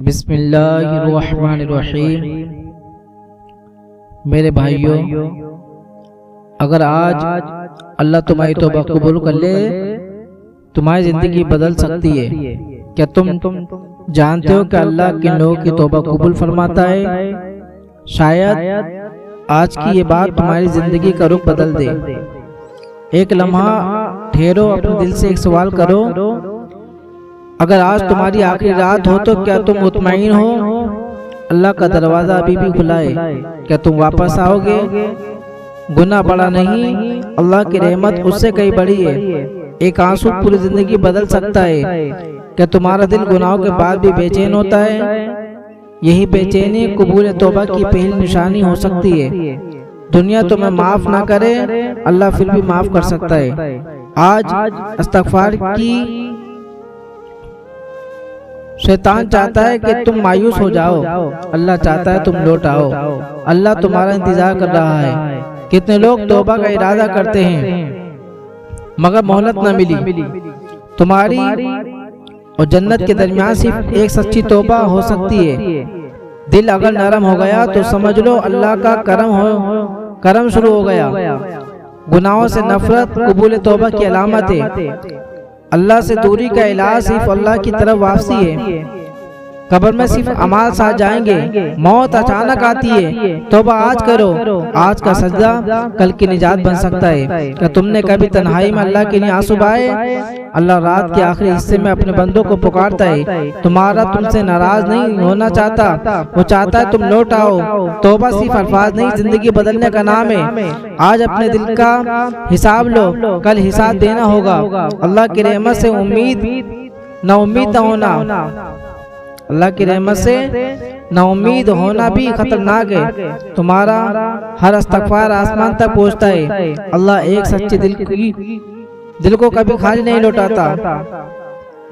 बिस्मिल्लाहिर्रहमानिर्रहीम। मेरे भाइयों, अगर आज अल्लाह तुम्हारी तौबा कबूल कर ले, तुम्हारी ज़िंदगी बदल सकती है। क्या तुम जानते हो कि अल्लाह किन लोगों की तौबा कबूल फरमाता है? शायद आज की ये बात तुम्हारी ज़िंदगी का रुख बदल दे। एक लम्हा ठहरो, अपने दिल से एक सवाल करो, अगर आज तुम्हारी आखिरी रात हो तो क्या तुम मुतमईन हो? अल्लाह का दरवाज़ा अभी भी खुला है, क्या तुम वापस आओगे? गुनाह बड़ा नहीं, अल्लाह की रहमत उससे कई बड़ी है। एक आंसू पूरी जिंदगी बदल सकता है। क्या तुम्हारा दिल गुनाहों के बाद भी बेचैन होता है? यही बेचैनी कबूल तौबा की पहली निशानी हो सकती है। दुनिया तुम्हें माफ ना करे, अल्लाह फिर भी माफ कर सकता है। आज इस्तग़फ़ार की। शैतान चाहता है कि तुम मायूस हो जाओ, अल्लाह चाहता है तुम लौट आओ। अल्लाह तुम्हारा इंतजार कर रहा है। कितने लोग तौबा का इरादा करते हैं मगर मोहलत न मिली। तुम्हारी और जन्नत के दरमियान सिर्फ एक सच्ची तौबा हो सकती है। दिल अगर नरम हो गया तो समझ लो अल्लाह का करम शुरू हो गया। गुनाहों से नफरत कबूल तौबा की अलामत है। अल्लाह से दूरी का इलाज सिर्फ अल्लाह की तरफ वापसी है। कब्र में सिर्फ अमाल साथ जाएंगे। मौत अचानक आती है, तौबा आज करो। आज का सजदा कल की निजात बन सकता है। क्या तुमने कभी तन्हाई में अल्लाह के लिए आंसू बहाए? अल्लाह रात के आखिरी हिस्से में अपने बंदों को पुकारता है। तुम्हारा तुमसे नाराज नहीं होना चाहता, वो चाहता है तुम लौट आओ। तौबा सिर्फ अल्फाज नहीं, जिंदगी बदलने का नाम है। आज अपने दिल का हिसाब लो, कल हिसाब देना होगा। अल्लाह की रहमत से नाउम्मीद न होना। अल्लाह की रहमत से नाउम्मीद होना भी खतरनाक है। तुम्हारा हर इस्तग़फ़ार आसमान तक पहुँचता है। अल्लाह एक सच्चे दिल को कभी खाली नहीं लौटाता।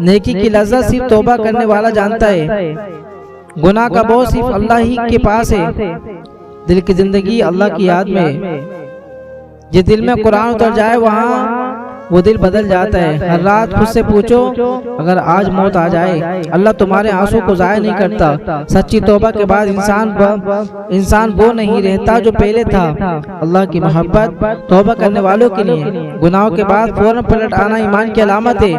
नेकी की लज़्ज़त सिर्फ तौबा करने वाला जानता है। गुनाह का बोझ सिर्फ अल्लाह ही के पास है। दिल की जिंदगी अल्लाह की याद में है। जिस दिल में कुरान उतर जाए वहाँ वो दिल बदल जाता है। हर रात खुद से पूछो, अगर आज मौत आ जाए, अल्लाह तुम्हारे आंसू को ज़ाया नहीं करता। सच्ची तौबा के बाद इंसान वो नहीं रहता जो पहले था। अल्लाह की मोहब्बत तौबा करने वालों के लिए। गुनाहों के बाद फौरन पलट आना ईमान की अलामत है।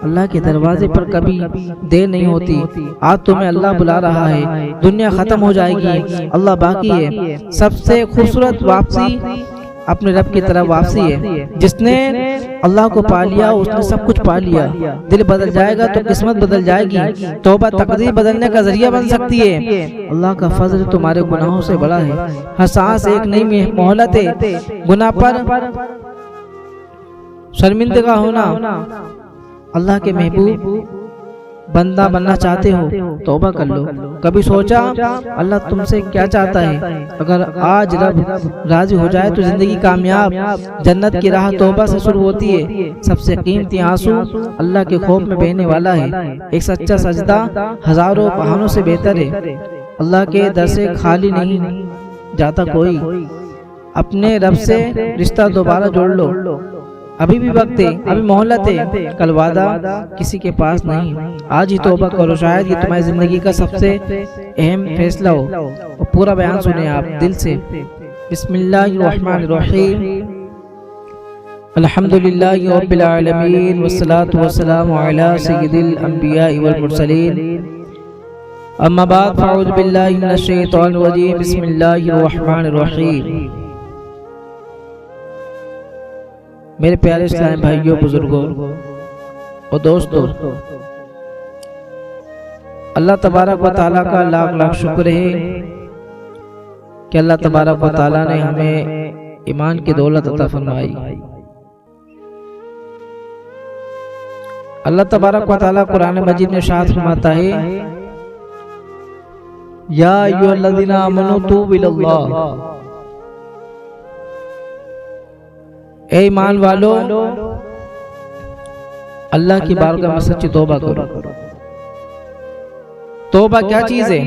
अल्लाह के दरवाजे पर कभी देर नहीं होती। आज तुम्हें अल्लाह बुला रहा है। दुनिया खत्म हो जाएगी, अल्लाह बाकी है। सबसे खूबसूरत वापसी अपने रब की तरफ वापसी है। जिसने अल्लाह को पा लिया उसने सब कुछ पा लिया। दिल बदल जाएगा तो किस्मत बदल जाएगी। तौबा तकदीर बदलने का जरिया बन सकती है। अल्लाह का फजल तुम्हारे गुनाहों से बड़ा है। हर सांस एक नई मोहलत है। गुनाह पर शर्मिंदगा होना। अल्लाह के महबूब बंदा बनना चाहते हो, तौबा कर लो। कभी सोचा अल्लाह तुमसे क्या चाहता है? अगर आज रब राजी हो जाए तो जिंदगी कामयाब। जन्नत की राह तौबा से शुरू होती है। सबसे कीमती आंसू अल्लाह के खौफ में बहने वाला है। एक सच्चा सजदा हजारों बहानों से बेहतर है। अल्लाह के दर से खाली नहीं जाता कोई। अपने रब से रिश्ता दोबारा जोड़ लो। अभी भी वक्त है, अभी मोहलत है। कल वादा किसी के पास नहीं। आज ही तौबा करो, शायद ये तुम्हारी जिंदगी का सबसे अहम फैसला हो। और पूरा बयान सुने आप दिल से। बिस्मिल्लाहिर्रहमानिर्रहीम। अल्हम्दुलिल्लाहि रब्बिल आलमीन वस्सलातु वस्सलामु अला सय्यिदिल अंबिया वल मुरसलीन। अम्मा बाद फ़अऊज़ु बिल्लाहि मिनश शैतानिर रजीम। बिस्मिल्लाहिर्रहमानिर्रहीम। मेरे प्यारे इस्लामी भाइयों, बुजुर्गों और दोस्तों, अल्लाह तबारक व तआला का लाख लाख शुक्र है कि अल्लाह तबारक व तआला ने हमें ईमान की दौलत अता फरमाई। अल्लाह तबारक व तआला कुरान मजीद में इरशाद फरमाता है, या अय्युहल्लज़ीना आमनू तूबू इलल्लाह। ए ईमान वालो, अल्लाह की बारगाह में सच्ची तौबा करो। तौबा क्या चीज है?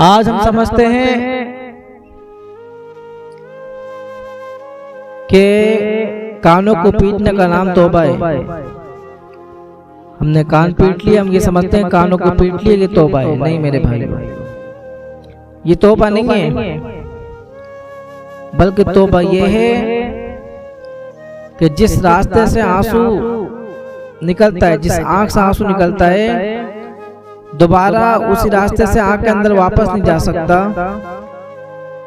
आज हम समझते हैं कि कानों को पीटने का नाम तौबा है। हमने कान पीट लिए, हम ये समझते हैं कानों को पीट लिए, ये तौबा है। नहीं मेरे भाई, ये तौबा नहीं है, बल्कि तौबा ये है कि जिस रास्ते से आंसू निकलता है, जिस आंख से आंसू निकलता है, दोबारा उसी रास्ते से आंख के अंदर वापस नहीं जा सकता।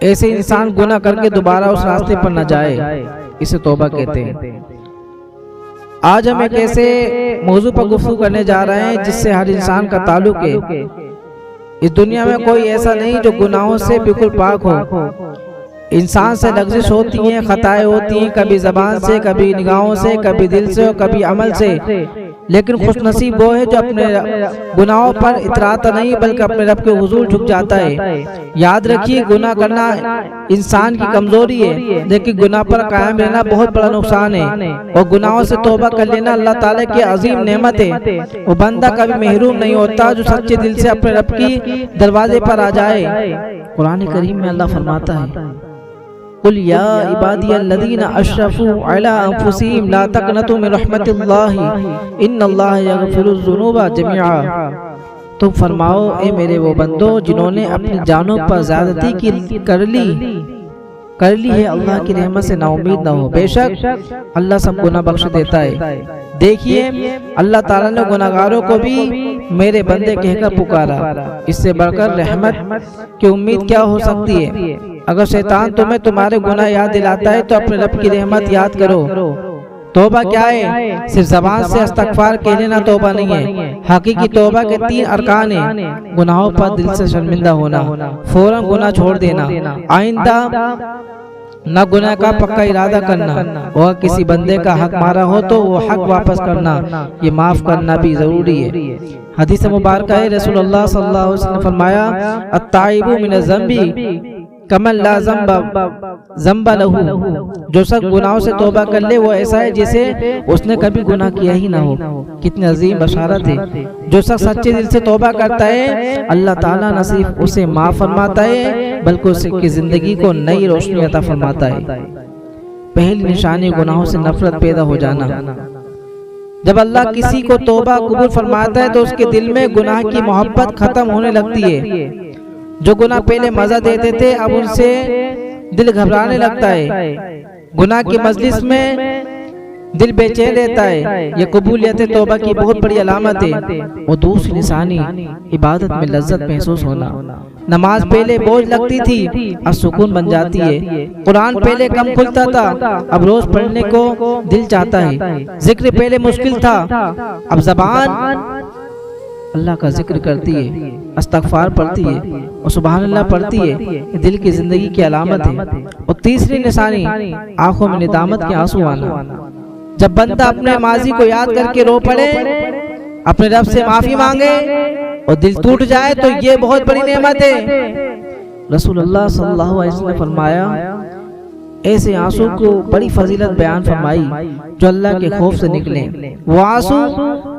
ऐसे इंसान गुनाह करके दोबारा उस रास्ते पर न जाए, इसे तौबा कहते हैं। आज हम एक ऐसे मौजू पर गुफ्तगू करने जा रहे हैं जिससे हर इंसान का ताल्लुक है। इस दुनिया में कोई ऐसा नहीं जो गुनाहों से बिल्कुल पाक हो। इंसान से लग़्ज़िश होती हैं, खताएं होती हैं, कभी ज़बान से, कभी निगाहों से, कभी दिल से और कभी अमल से, लेकिन खुशनसीब वो है जो अपने गुनाहों पर इतराता नहीं बल्कि अपने रब के हुजूर झुक जाता है। याद रखिए, गुनाह करना इंसान की कमजोरी है, लेकिन गुनाह पर कायम रहना बहुत बड़ा नुकसान है। और गुनाहों से तौबा कर लेना अल्लाह ताला की अजीम नेमत है। वो बंदा कभी महरूम नहीं होता जो सच्चे दिल से अपने रब की दरवाजे पर आ जाए। कुरान करीम में अल्लाह फरमाता है, कुल या इबादियल्लज़ीना अशरफू अला अनफुसिहिम ला तक़नतू मिन रहमतिल्लाहि इन्नल्लाह यग़फिरुज़्ज़ुनूबा जमीआ। तो फरमाओ, ए मेरे वो बंदो जिन्होंने अपनी जानों पर ज़्यादती कर ली है, अल्लाह की रहमत से नाउमीद न हो। बेशक अल्लाह सब गुनाह बख्श देता है। देखिए, अल्लाह ताला ने गुनाहगारों को भी मेरे बंदे कहकर पुकारा। इससे बढ़कर रहमत की उम्मीद क्या हो सकती है। अगर शैतान तुम्हें तुम्हारे गुनाह याद दिलाता है तो अपने रब की रहमत याद करो। तौबा क्या है? सिर्फ ज़बान से इस्तग़फ़ार कह लेना तौबा नहीं है। हकीकी तौबा के 3 अरकान हैं। गुनाहों पर दिल से शर्मिंदा होना, फौरन गुनाह छोड़ देना, आइंदा न गुनाह का पक्का इरादा करना, और किसी बंदे का हक मारा हो तो वो हक वापस करना, ये माफ करना भी जरूरी है। हदीस मुबारक है, रसूलुल्लाह सल्लल्लाहु अलैहि वसल्लम ने फरमाया, अत्ताइबु मिन ज़ंबी कमल ला ज़ंबा लहू। जो शख्स गुनाहों से तौबा कर ले वो ऐसा है जैसे उसने कभी गुनाह किया ही ना हो। कितनी अजीम बशारत है। जो शख्स सच्चे दिल से तौबा करता है, अल्लाह ताला न सिर्फ उसे माफ फरमाता है बल्कि उसकी जिंदगी को नई रोशनी अता फरमाता है। पहली निशानी गुनाहों से नफरत पैदा हो जाना। जब अल्लाह किसी को तौबा कबूल फरमाता है तो उसके दिल में गुनाह की मोहब्बत खत्म होने लगती है। जो गुनाह पहले मजा देते थे अब उनसे दिल घबराने लगता है। गुनाह की मजलिस में दिल बेचैन रहता है। ये कबूलियत तौबा की बहुत बड़ी अलामत है। और दूसरी निशानी इबादत में लज्जत महसूस होना। नमाज पहले बोझ लगती थी, अब सुकून बन जाती है। कुरान पहले कम खुलता था, अब रोज पढ़ने को दिल चाहता है। जिक्र पहले मुश्किल था, अब ज़बान अल्लाह का जिक्र करती है, इस्तग़फ़ार पढ़ती है और सुभान अल्लाह पढ़ती है। ये दिल की जिंदगी की अलामत है। और तीसरी निशानी आंखों में निदामत के आंसू आना। जब बंदा अपने माजी को याद करके रो पड़े, अपने रब से माफी मांगे और दिल टूट जाए तो ये बहुत बड़ी नेमत है। रसूलुल्लाह सल्लल्लाहु अलैहि वसल्लम ने फरमाया, ऐसे आंसू को बड़ी फजीलत बयान फरमाई जो अल्लाह के खौफ से निकले। वो आंसू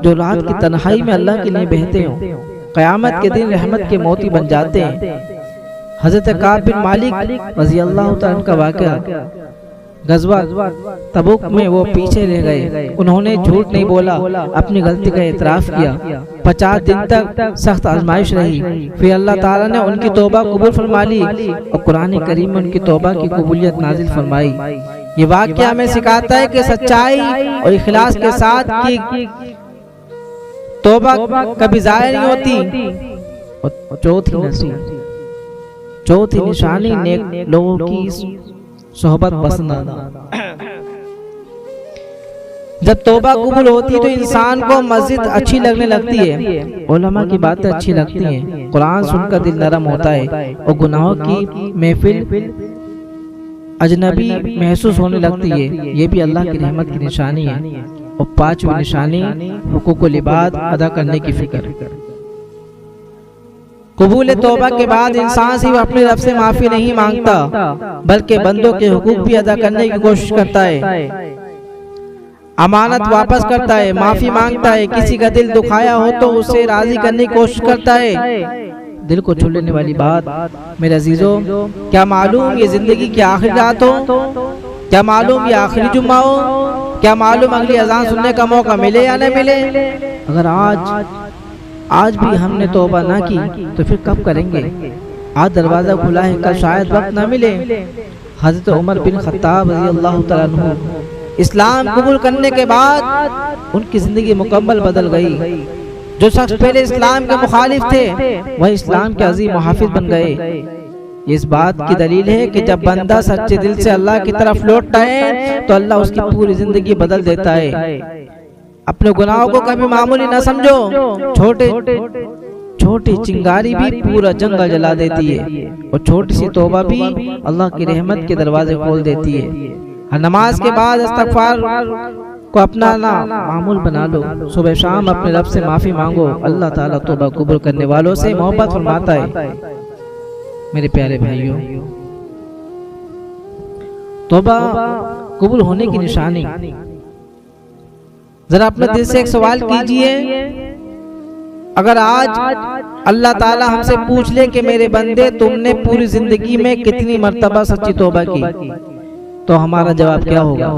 जो रात की तन्हाई में अल्लाह के लिए बहते हों, क़यामत के दिन रहमत के मोती बन जाते हैं। हज़रत काब बिन मालिक रज़ी अल्लाह तआला का वाक़या, गज़वा तबूक में वो पीछे रह गए। उन्होंने झूठ नहीं बोला, अपनी गलती का एतराफ़ किया। 50 दिन तक सख्त आजमाइश रही, फिर अल्लाह ताला ने उनकी तौबा कबूल फरमा ली और कुरान करीम में उनकी तौबा की कबूलियत नाजिल फरमाई। ये वाक़या हमें सिखाता है कि सच्चाई और इखलास के साथ की तौबा कभी ज़ाया नहीं होती। और चौथी निशानी नेक लोगों की सोहबत पसंद आना। जब तौबा कबूल होती है तो इंसान को मस्जिद अच्छी लगने लगती है, उलमा की बातें अच्छी लगती हैं, कुरान सुनकर दिल नरम होता है और गुनाहों की महफिल अजनबी महसूस होने लगती है। ये भी अल्लाह की रहमत की निशानी है। और 5वीं निशानी हुकूकुल इबाद अदा करने की फिक्र। कबूल तौबा के बाद इंसान सिर्फ अपने रब से माफी नहीं मांगता बल्कि बंदों के हुकूक भी अदा करने की कोशिश करता है। अमानत वापस करता है, माफी मांगता है, किसी का दिल दुखाया हो तो उसे राजी करने की कोशिश करता है। दिल को छू लेने वाली बात मेरे अजीजों, क्या मालूम ये जिंदगी की आखिरी रात हो, क्या मालूम ये आखिरी जुम्मा हो, क्या मालूम अगली अजान सुनने का मौका मिले या नहीं मिले। अगर आज भी हमने तौबा ना की तो फिर कब करेंगे। आज दरवाजा खुला है, कल शायद वक्त ना मिले। हजरत उमर बिन खत्ताब रज़ियल्लाहु तआला अन्हु इस्लाम कबूल करने के बाद उनकी जिंदगी मुकम्मल बदल गई। जो शख्स पहले इस्लाम के मुखालिफ थे वह इस्लाम के अजीम मुहाफिज बन गए। इस बात की दलील है कि जब बंदा सच्चे दिल से अल्लाह की तरफ लौटता है तो अल्लाह उसकी पूरी जिंदगी बदल देता है। अपने गुनाहों को कभी मामूली ना समझो। छोटी चिंगारी भी पूरा जंगल जला देती है और छोटी सी तौबा भी अल्लाह की रहमत के दरवाजे खोल देती है। हर नमाज के बाद इस्तगफार को अपना मामूल बना लो। सुबह शाम अपने रब से माफी मांगो। अल्लाह ताला तौबा कबूल करने वालों से मोहब्बत फरमाता है। मेरे प्यारे भाइयों, तौबा कबूल होने की निशानी। जरा अपने दिल से एक सवाल कीजिए, अगर आज अल्लाह ताला हमसे पूछ ले कि मेरे बंदे तुमने पूरी जिंदगी में कितनी मर्तबा सच्ची तौबा की, तो हमारा जवाब क्या होगा।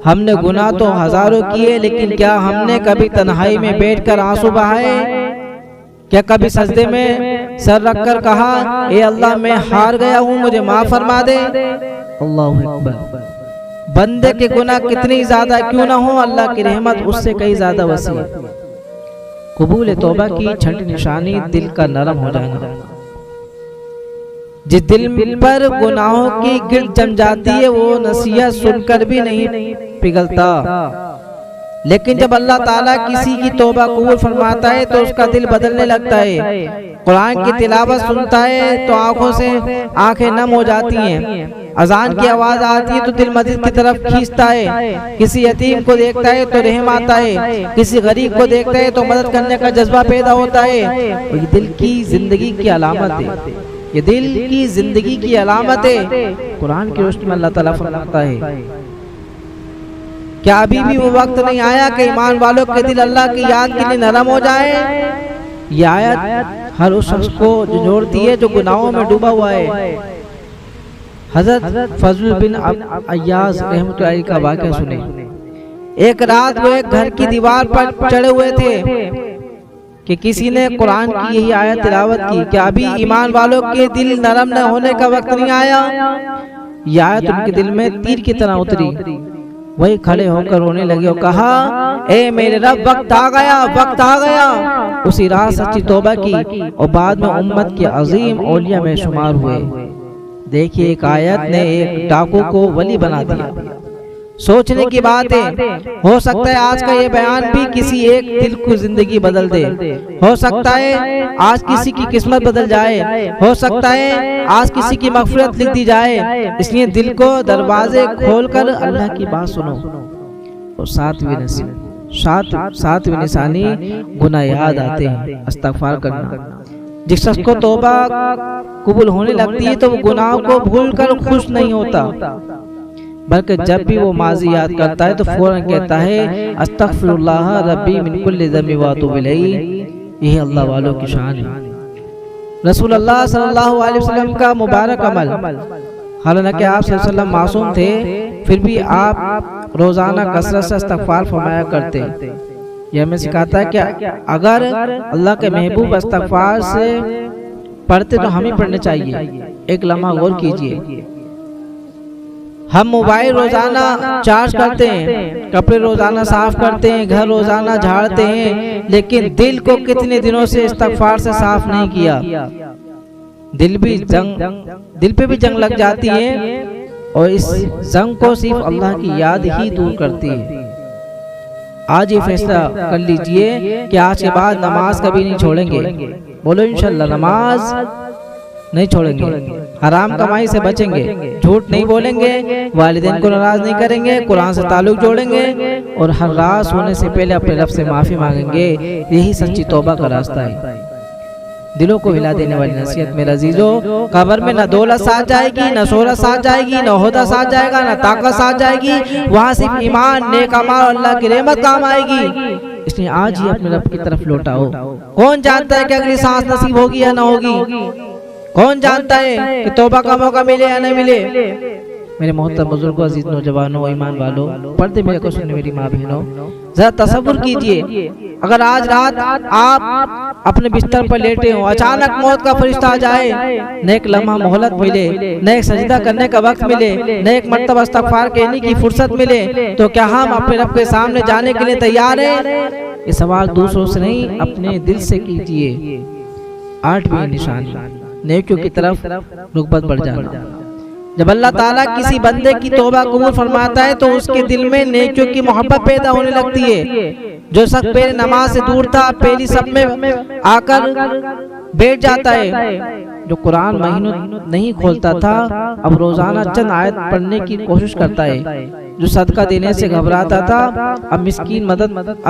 हमने गुनाह तो हजारों किए, लेकिन क्या हमने कभी तन्हाई में बैठकर आंसू बहाए। क्या कभी सजदे में सर रखकर कहा, ए अल्लाह मैं हार गया हूँ, मुझे माफ फरमा दे। अल्लाहु अकबर। बंदे के गुनाह कितनी ज्यादा क्यों ना हो, अल्लाह की रहमत उससे कई ज्यादा वसी है। कबूल तौबा की छठी निशानी दिल का नरम हो जाना। जिस दिल पर गुनाहों की गिल्ट जम जाती है वो नसीहत सुनकर भी नहीं पिघलता, लेकिन जब अल्लाह ताला किसी की तौबा कबूल फरमाता है तो उसका दिल बदलने लगता है। कुरान की तिलावत सुनता है तो आंखों से आंखें नम हो जाती हैं। अजान की आवाज आती है तो दिल मस्जिद की तरफ खींचता है। किसी यतीम को देखता है तो रहम आता है, किसी गरीब को देखता है तो मदद करने का जज्बा पैदा होता है। और ये दिल की जिंदगी की अलामत है, ये दिल की जिंदगी की अलामत है। कुरान की रोशनी में अल्लाह ताला फरमाता है, क्या अभी भी वो वक्त नहीं आया कि ईमान वालों के दिल अल्लाह की याद के लिए नरम हो जाए। ये आयत हर उस शख्स को जोड़ती है जो गुनाहों में डूबा हुआ है। हजरत फजल बिन अय्याज रहमतुल्लाह अलैह का वाक़या सुने। एक रात वो एक घर की दीवार पर चढ़े हुए थे कि किसी ने कुरान की यही आयत तिलावत की, क्या अभी ईमान वालों के दिल नरम न होने का वक्त नहीं आया। यह आयत उनके दिल में तीर की तरह उतरी। वही खड़े होकर रोने लगे और कहा, ए मेरे रब, वक्त आ गया, वक्त आ गया। उसी रात सच्ची तौबा की और बाद में उम्मत के अजीम औलिया में शुमार हुए। देखिए, एक आयत ने एक डाकू को वली बना दिया। सोचने की बात है, हो सकता है आज का ये बयान भी किसी एक दिल को जिंदगी बदल दे। हो सकता है आज किसी की किस्मत बदल जाए, हो सकता है आज किसी की मगफिरत लिख दी जाए। इसलिए दिल को दरवाजे खोलकर अल्लाह की बात सुनो। और सातवीं निशानी गुनाह याद आते हैं, इस्तगफार करना। जिस शख्स को तौबा कबूल होने लगती है तो वो गुनाह को भूलकर खुश नहीं होता, बल्कि जब भी वो माजी याद करता है तो फौरन कहता है, अस्तगफिरुल्लाह रब्बी मिन कुल्लि ज़ंबि व अतूबु इलैहि। यही अल्लाह वालों की शान है। रसूलुल्लाह सल्लल्लाहु अलैहि वसल्लम का मुबारक अमल, हालांकि आप सल्लल्लाहु अलैहि वसल्लम मासूम थे, फिर भी आप रोजाना कसरत से इस्तगफार फरमाया करते। यह हमें सिखाता है कि अगर अल्लाह के महबूब इस्तगफार से पढ़ते तो हमें पढ़ने चाहिए। एक लम्हा गौर कीजिए, हम मोबाइल रोजाना चार्ज करते हैं, कपड़े रोजाना साफ करते हैं, घर रोजाना झाड़ते हैं, लेकिन दिल को कितने दिनों से इस्तगफार से साफ नहीं किया। दिल पे भी जंग लग जाती है और इस जंग को सिर्फ अल्लाह की याद ही दूर करती है। आज ये फैसला कर लीजिए कि आज के बाद नमाज कभी नहीं छोड़ेंगे। बोलो इंशाल्लाह, नमाज नहीं छोड़ेंगे, हराम कमाई से बचेंगे, झूठ नहीं बोलेंगे, वालिदैन को नाराज नहीं करेंगे, कुरान से ताल्लुक जोड़ेंगे और हर रात सोने से पहले अपने रब से माफी मांगेंगे। यही सच्ची तौबा का रास्ता है। दिलों को हिला देने वाली नसीहत मेरे अजीजों, कब्र में न दौलत साथ जाएगी, न शोहरत साथ जाएगी, न ओहदा साथ जाएगा, न ताकत साथ जाएगी। वहाँ सिर्फ ईमान, नेक अमाल, अल्लाह की रहमत काम आएगी। इसलिए आज ही अपने रब की तरफ लौटाओ। कौन जानता है कि अगली सांस नसीब होगी या ना होगी। कौन जानता है कि तौबा का मौका मिले या नहीं मिले। मेरे मोहतरम बुजुर्गों, अजीज नौजवानों, ईमान वालों, पर्दे मेरे को सुनने मेरी माँ बहनों, जरा तसव्वुर कीजिए, अगर आज रात आप अपने बिस्तर पर लेटे हो, अचानक मौत का फरिश्ता आ जाए, न एक लम्हा मोहलत मिले, न एक सजदा करने का वक्त मिले, न एक मर्तबा इस्तग़फ़ार कहने की फुर्सत मिले, तो क्या हम अपने रब के सामने जाने के लिए तैयार हैं? ये सवाल दूसरों से नहीं, अपने दिल से कीजिए। 8वीं निशानी, नेकियों की तरफ रुग़बत बढ़ जाना। जब अल्लाह ताला किसी बंदे की तौबा कबूल फरमाता है तो उसके दिल में नेकियों की मोहब्बत पैदा होने लगती है। जो शख्स पहले नमाज से दूर था, पहली सब में आकर बैठ जाता है। जो कुरान महीनों नहीं खोलता था, अब रोजाना चंद आयत पढ़ने की कोशिश करता है। जो सदका देने से घबराता था, अब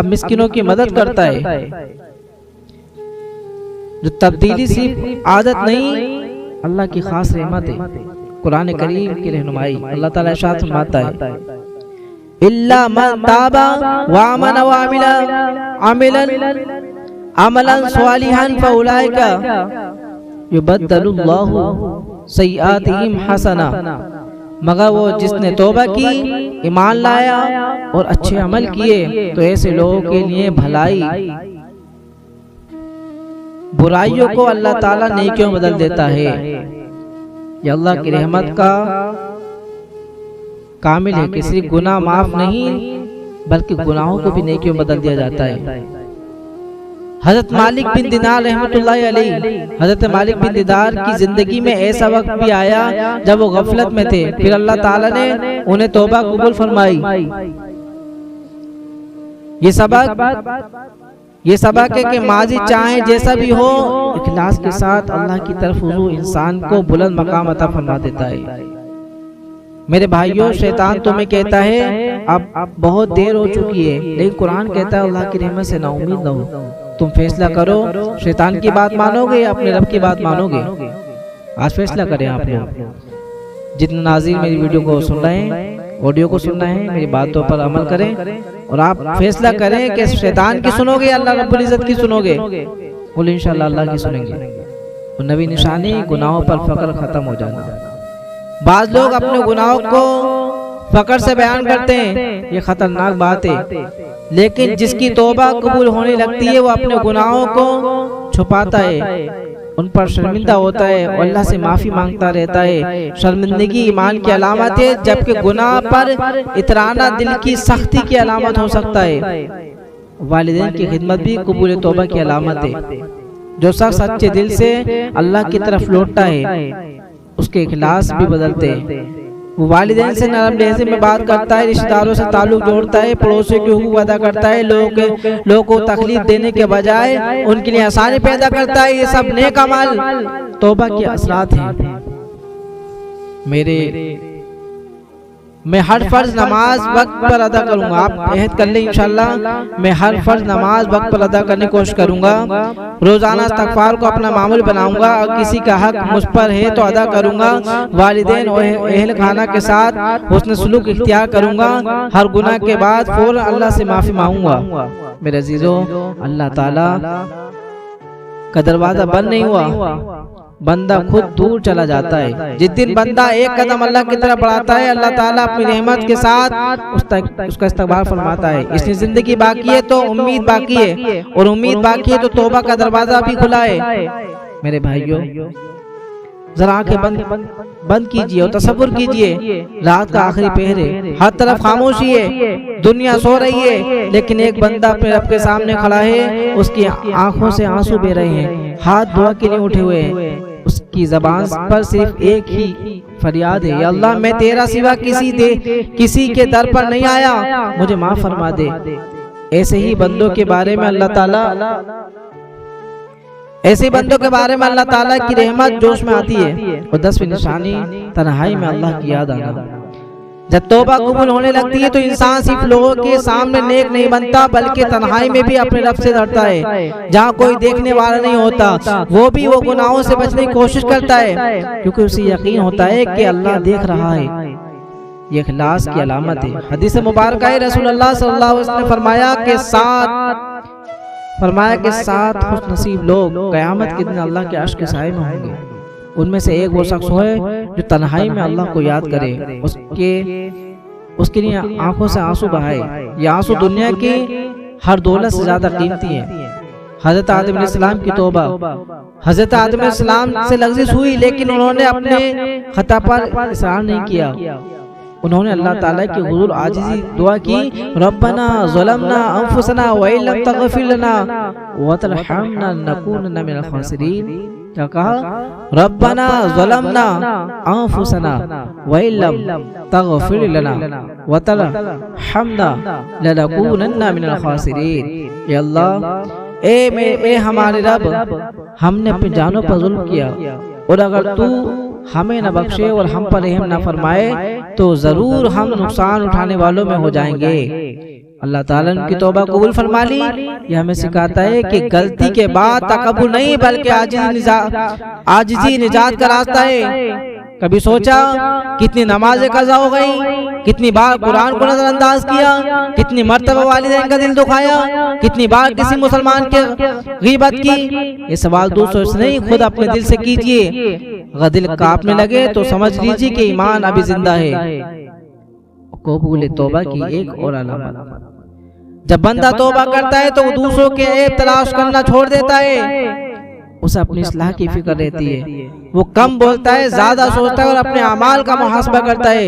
मिस्किनों की मदद करता है। जो तब्दीली सिर्फ आदत नहीं, अल्लाह की खास रहमत है। कुरान करीम की रहनुमाई, अल्लाह ताला इरशाद फरमाता है, इल्ला मन ताबा व आमना व अमलन सालिहन फउलाइका युबद्दलुल्लाहु सय्यातिहिम हसना, मगर वो जिसने तौबा की, ईमान लाया और अच्छे अमल किए, तो ऐसे लोगों के लिए भलाई, बुराइयों को अल्लाह ताला नेकियों में बदल देता है। ये अल्लाह की रहमत का कामिल है कि सिर्फ गुनाह माफ नहीं, बल्कि गुनाहों को भी नेकियों में बदल दिया जाता है। हजरत मालिक बिन दिनार रहमतुल्लाहि अलैहि, हजरत मालिक बिन दिनार की जिंदगी में ऐसा वक्त भी आया जब वो गफलत में थे, फिर अल्लाह ताला ने उन्हें तौबा कबूल फरमाई। ये सबक है कि माजी चाहे जैसा भी हो, इखलास के साथ अल्लाह की तरफ रुजू इंसान को बुलंद मकाम अता फरमा देता है। मेरे भाइयों, शैतान तुम्हें कहता है अब बहुत देर हो चुकी है, लेकिन कुरान कहता है अल्लाह की रहमत से नाउमीद न हो। तुम फैसला करो, शैतान की बात मानोगे या अपने रब की बात मानोगे? आज फैसला करें आप लोग। जितने नाज़रीन मेरी वीडियो को सुन रहे हैं, ऑडियो को सुन रहे हैं, मेरी बातों पर अमल करें और आप फैसला करें कि शैतान की सुनोगे या अल्लाह रब्बुल इज्जत की सुनोगे। बोले इंशाअल्लाह अल्लाह की सुनेंगे। और नवी निशानी, गुनाहों पर फक्र खत्म हो जाना। बाज लोग अपने गुनाहों को फक्र से बयान करते हैं, ये खतरनाक बात है। लेकिन जिसकी तौबा कबूल होने लगती है, वो अपने गुनाहों को छुपाता है, उन पर शर्मिंदा होता है और अल्लाह से माफी मांगता रहता है। शर्मिंदगी ईमान की अलामत है, जबकि गुनाह पर इतराना दिल की सख्ती की अलामत हो सकता है। वालिदैन की खिदमत भी कबूल तौबा की अलामत है। जो शख्स सच्चे दिल से अल्लाह की तरफ लौटता है, उसके इखलास भी बदलते हैं। वो वालिदैन से नरम लहजे में बात करता है, रिश्तेदारों से ताल्लुक जोड़ता है, पड़ोसियों के हुकूक अदा करता है, लोगों को तकलीफ देने के बजाय उनके लिए आसानी पैदा करता है। ये सब नेक अमल तौबा के असरात हैं। मैं हर फर्ज नमाज वक्त पर अदा करूंगा। आप अहद कर लें इंशाल्लाह, मैं हर फर्ज नमाज वक्त पर अदा करने की कोशिश करूंगा। रोजाना इस्तग़फ़ार को अपना मामूल बनाऊंगा और किसी का हक मुझ पर है तो अदा करूंगा। वालिदैन और अहल खाना के साथ हुस्न सलूक इख्तियार करूंगा। हर गुनाह के बाद फौरन अल्लाह से माफी मांगूंगा। मेरे अजीजों, अल्लाह ताला का दरवाजा बंद नहीं हुआ, बंदा खुद दूर चला जाता है। जिस दिन बंदा एक कदम अल्लाह की तरफ बढ़ाता है, अल्लाह ताला अपनी रहमत के साथ उसका इस्तक़बाल फरमाता है। इसलिए जिंदगी बाकी है तो उम्मीद बाकी है, और उम्मीद बाकी है तो तौबा का दरवाजा भी खुला है। मेरे भाइयों, जरा आंखें बंद कीजिए और तसव्वुर कीजिए, रात का आखिरी पहर है, हर तरफ खामोशी है, दुनिया सो रही है, लेकिन एक बंदा अपने रब के सामने खड़ा है। उसकी आंखों से आंसू बह रहे हैं, हाथ दुआ के लिए उठे हुए हैं, उसकी ज़बान पर सिर्फ एक ही फरियाद है, या अल्लाह मैं तेरा सिवा किसी के दर पर नहीं आया, मुझे माफ फरमा दे। ऐसे ही बंदों के बारे में अल्लाह ताला की रहमत जोश में आती है। और 10वीं निशानी, तन्हाई में अल्लाह की याद आना। जब तौबा कबूल होने लगती है तो इंसान सिर्फ लोगों के सामने नेक नहीं बनता, बल्कि तन्हाई में भी अपने रब से डरता है। जहाँ कोई देखने वाला नहीं होता, वो गुनाहों से बचने की कोशिश करता है, क्योंकि उसे यकीन होता है कि अल्लाह देख रहा है। ये इखलास की अलामत है। हदीस मुबारक है, रसूलुल्लाह सल्लल्लाहु अलैहि वसल्लम ने फरमाया कि 7 खुशनसीब लोग क़यामत के दिन अल्लाह के अर्श के साए में होंगे। उनमें से एक वो शख्स है जो तन्हाई में अल्लाह को याद करे, उसके लिए आंखों से आंसू बहाए। ये आंसू दुनिया की हर दौलत से ज्यादा कीमती है। हजरत आदम अलैहिस्सलाम की तौबा, हजरत आदम अलैहिस्सलाम से लग़्ज़िश हुई, लेकिन उन्होंने अपने खता पर इसरार नहीं किया। उन्होंने अल्लाह ताला की हुजूर आजिज़ी दुआ की, रब्बना ज़लमना अंफुसना व इन लम तग़फिर लना व तरहमना लनकूनन्ना मिनल खासिरीन। क्या कहा? रब्बना ज़लमना अंफुसना व इन लम तग़फिर लना व तरहमना लनकूनन्ना मिनल खासिरीन। या अल्लाह, ए हमारे रब, हमने अपनी जानों पर जुल्म किया, और अगर तू हमें न बख्शे और हम पर रहम न फरमाए तो जरूर हम नुकसान उठाने वालों में हो जाएंगे। अल्लाह ताला उनकी तौबा कबूल फरमा ली। यह हमें सिखाता है कि गलती के बाद तकब्बुर नहीं, बल्कि आजिज़ी निजात का रास्ता है। कभी सोचा कितनी नमाजें कज़ा हो गई, कितनी बार कुरान को नजरअंदाज किया, कितनी मर्तबा वालिदैन का दिल दुखाया, कितनी बार किसी मुसलमान के गीबत की? ये सवाल दूसरों से नहीं, खुद अपने दिल से कीजिए। अगर दिल कांपने लगे तो समझ लीजिए कि ईमान अभी जिंदा है। कबूल तौबा की एक और अलामत, जब बंदा तौबा करता है तो वो दूसरों के ऐब तलाश करना छोड़ देता है, उसे अपनी इस्लाह की फिक्र रहती है। वो कम बोलता है, ज्यादा सोचता है और अपने अमाल का मुहासबा करता है।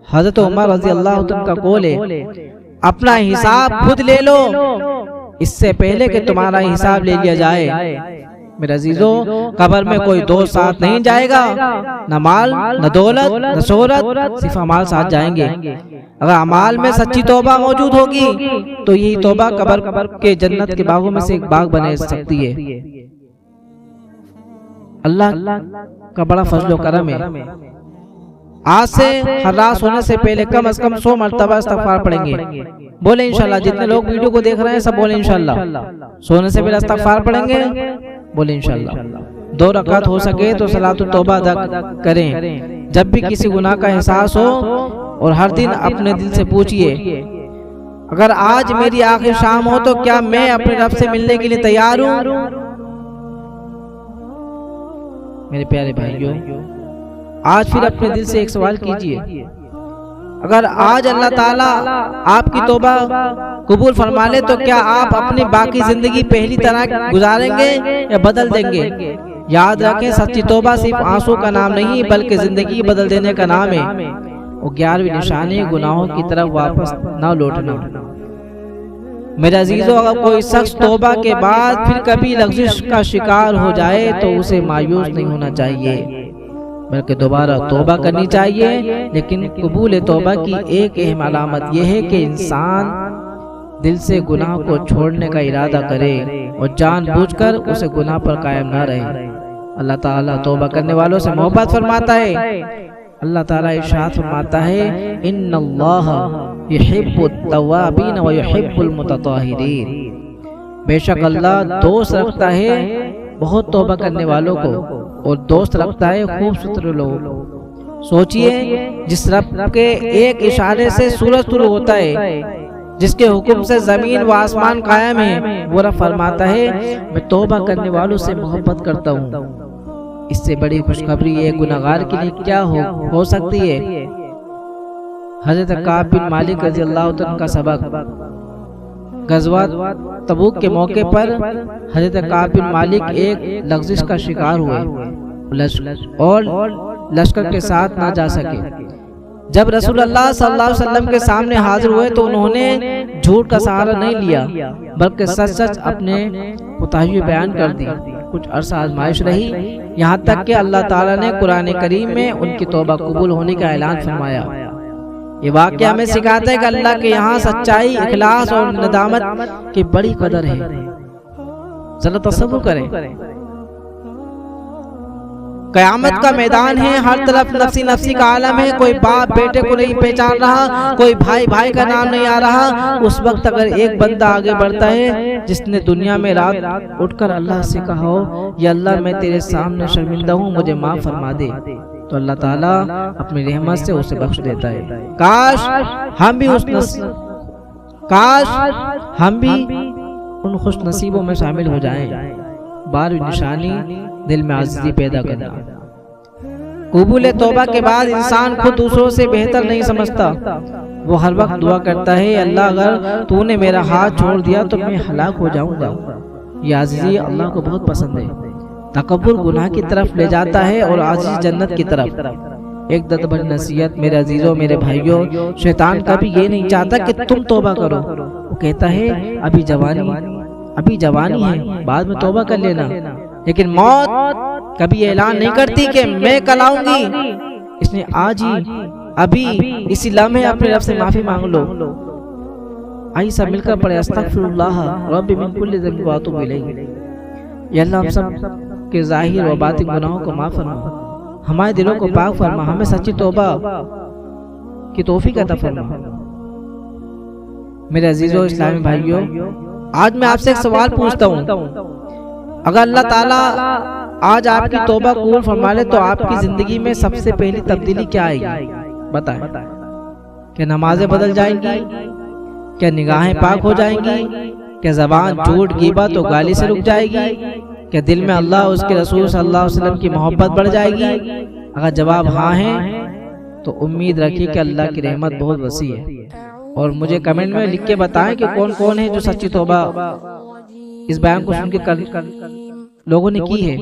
हजरत उमर रज़ी अल्लाह अन्हु का कौल है, अपना हिसाब खुद ले लो इससे पहले कि तुम्हारा हिसाब ले लिया जाए। मेरे अजीजों, कब्र में कोई दोस्त साथ नहीं जाएगा, न माल, न दौलत, न शोहरत, सिर्फ अमाल साथ जाएंगे। अगर अमाल में सच्ची तौबा मौजूद होगी तो यही तौबा कब्र के जन्नत के बागों में से एक बाग बना सकती है। अल्लाह का बड़ा फजल करम है। आज से हर रात सोने से पहले कम से कम 100 मरतबा इस्तिग़फ़ार पढ़ेंगे। बोले इंशाल्लाह। जितने लोग वीडियो को देख रहे हैं सब बोले इंशाल्लाह। सोने से पहले इस्तिग़फ़ार पढ़ेंगे, बोले इंशाल्लाह। 2 रकात हो सके तो सलातुत तौबा अदा करें जब भी किसी गुनाह का एहसास हो, और हर दिन अपने दिल से पूछिए, अगर आज मेरी आखिरी शाम हो तो क्या मैं अपने रब से मिलने के लिए तैयार हूँ? मेरे प्यारे भाइयों, आज फिर अपने दिल से एक सवाल कीजिए, अगर आज अल्लाह ताला आपकी तौबा कबूल फरमा ले तो क्या आप अपनी बाकी जिंदगी पहली तरह गुजारेंगे या बदल देंगे? याद रखें, सच्ची तौबा सिर्फ आंसू का नाम नहीं बल्कि जिंदगी बदल देने का नाम है। और 11वीं निशानी गुनाहों की तरफ वापस न लौटना। मेरे अजीजों, अगर कोई शख्स तौबा के बाद फिर कभी लग़्ज़िश का शिकार हो जाए तो उसे मायूस नहीं होना चाहिए, बल्कि दोबारा तौबा करनी चाहिए। लेकिन कबूल तौबा की एक अहम अलामत यह है कि इंसान दिल से गुनाह को छोड़ने का इरादा करे और जानबूझकर उसे गुनाह पर कायम न रहे। अल्लाह ताला तौबा करने वालों से मोहब्बत फरमाता है। अल्लाह ताला इरशाद फरमाता है, इन्नल्लाहा युहिब्बुत तव्वाबीन व युहिब्बुल मुतताहिरीन। बेशक अल्लाह दोस्त रखता है बहुत तौबा करने वालों को, और दोस्त रखता है खूबसूरत लोगों को। सोचिए, जिस रब के एक इशारे से सूरज शुरू होता है, जिसके हुक्म से जमीन व आसमान कायम है, वो रब फरमाता है मैं तौबा करने वालों से मोहब्बत करता हूँ। इससे बड़ी खुशखबरी एक गुनहगार के लिए क्या हो सकती है? हजरत काब बिन मालिक रज़ी अल्लाह अन्हु का सबक। गज़वा तबूक के मौके पर हजरत काब बिन मालिक एक लग़्ज़िश का शिकार हुए और लश्कर के साथ ना जा सके। जब रसूलुल्लाह सल्लल्लाहु अलैहि वसल्लम के सामने हाजिर हुए तो उन्होंने झूठ का सहारा नहीं लिया, बल्कि सच सच अपने कोताही बयान कर दी। कुछ अरसा आजमाइश रही, यहाँ तक कि अल्लाह ताला ने कुरान करीम में उनकी तौबा कबूल होने का ऐलान फरमाया। ये वाक़या हमें सिखाता है कि अल्लाह के यहाँ सच्चाई, इखलास और नदामत की बड़ी कदर है। जरा तसव्वुर करें, क़यामत का मैदान है, हर तरफ नफसी नफसी का आलम है। कोई बाप बेटे को नहीं पहचान रहा, कोई भाई भाई का नाम नहीं आ रहा। उस वक्त अगर एक बंदा आगे बढ़ता है जिसने दुनिया में रात उठकर अल्लाह से कहा हो, या अल्लाह मैं तेरे सामने शर्मिंदा हूँ, मुझे माफ फरमा दे, तो अल्लाह ताला अपनी रहमत से उसे बख्श देता है। काश हम भी उन खुश नसीबों में शामिल हो जाएं। 12वीं निशानी दिल में आजिज़ी पैदा करना। कबूल तौबा के बाद इंसान खुद दूसरों से बेहतर नहीं समझता। वो हर वक्त दुआ करता है, अल्लाह अगर तूने मेरा हाथ छोड़ दिया तो मैं हलाक हो जाऊंगा। ये आजिज़ी अल्लाह को बहुत पसंद है। तकब्बुर गुनाह की तरफ ले जाता है और आजिज़ी जन्नत की तरफ। एक दर्द भरी नसीहत मेरे अजीजों, मेरे भाइयों, शैतान कभी ये नहीं चाहता कि तुम तौबा करो। वो कहता है अभी जवानी है, बाद में तौबा कर लेना। लेकिन मौत कभी ऐलान नहीं करती कि मैं कल आऊंगी। इसने आज ही अभी इसी लम्हे अपने रब से माफी मांग लो। आइए सब मिलकर पढ़े अस्तगफिरुल्लाह रब्बी मिन कुल्ली ज़ंबि व अतूबु इलैहि। या अल्लाह हम सब के ज़ाहिर व बातिन गुनाहों को माफ फरमा, हमारे दिलों को पाक फरमा, हमें सच्ची तौबा की तौफीक अता फरमा। मेरे अजीजों इस्लामी भाइयों, आज मैं आपसे एक सवाल पूछता हूँ। अगर अल्लाह ताला आज आपकी तौबा कबूल फरमा ले तो आपकी जिंदगी में सबसे पहली तब्दीली क्या आएगी? बताएं। क्या नमाजें बदल जाएंगी? क्या निगाहें पाक हो जाएंगी? क्या ज़बान झूठ गीबत और गाली से रुक जाएगी? क्या दिल में अल्लाह उसके रसूल सल्लल्लाहु अलैहि वसल्लम की मोहब्बत बढ़ जाएगी? अगर जवाब हाँ है तो उम्मीद रखिए कि अल्लाह की रहमत बहुत वसी है। और मुझे कमेंट में लिख के बताएं कि कौन कौन है जो सच्ची तौबा इस बयान को सुन के लोगों ने की है।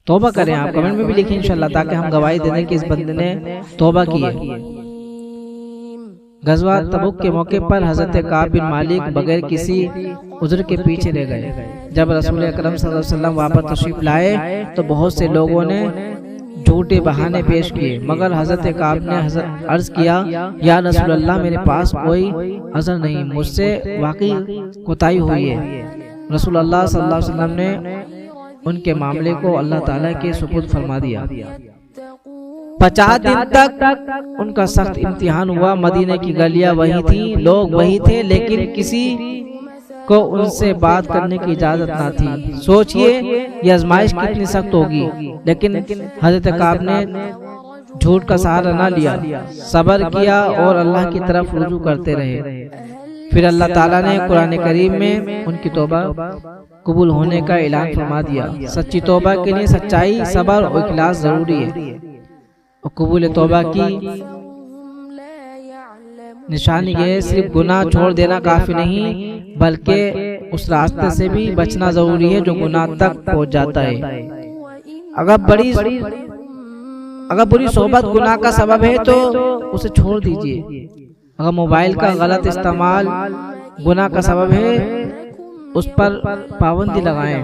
तौबा करें, आप कमेंट में भी लिखें इंशाल्लाह, ताकि हम गवाही दे दें कि इस बंदे ने तौबा की है। गज़वा तबुक के मौके पर हज़रत काब बिन मालिक बगैर किसी उज़्र के पीछे रह गए। जब रसूल अकरम सल्लल्लाहु अलैहि वसल्लम वहाँ पर तशरीफ लाए तो बहुत से लोगों ने झूठे बहाने पेश किए, मगर हज़रत काब ने अर्ज किया, या रसूल अल्लाह मेरे पास कोई अज़र नहीं, मुझसे वाकई कोताही हुई है। रसूल अल्लाह सल्लल्लाहु अलैहि वसल्लम ने उनके मामले को अल्लाह ताला के सुपुर्द फरमा दिया। 50 दिन तक उनका सख्त इम्तिहान हुआ। मदीने की गलियां वही थी, लोग वही थे, लेकिन किसी को उनसे बात करने की इजाजत ना थी। सोचिए ये आजमाइश कितनी सख्त होगी। लेकिन हजरत काब ने झूठ का सहारा ना लिया, सब्र किया और अल्लाह की तरफ रुजू करते रहे। फिर अल्लाह ताला ने कुरान करीम में उनकी तौबा कबूल होने का ऐलान फरमा दिया। सच्ची तौबा के लिए सच्चाई, सब्र और इखलास जरूरी है। और कबूल तौबा की निशानी ये सिर्फ गुनाह छोड़ देना काफी नहीं, बल्कि उस रास्ते से भी बचना जरूरी है जो गुनाह तक पहुंच जाता है। अगर बुरी सोहबत गुनाह का सबब है तो उसे छोड़ दीजिए। अगर मोबाइल का गलत इस्तेमाल गुनाह का सबब है, उस पर पाबंदी लगाएं।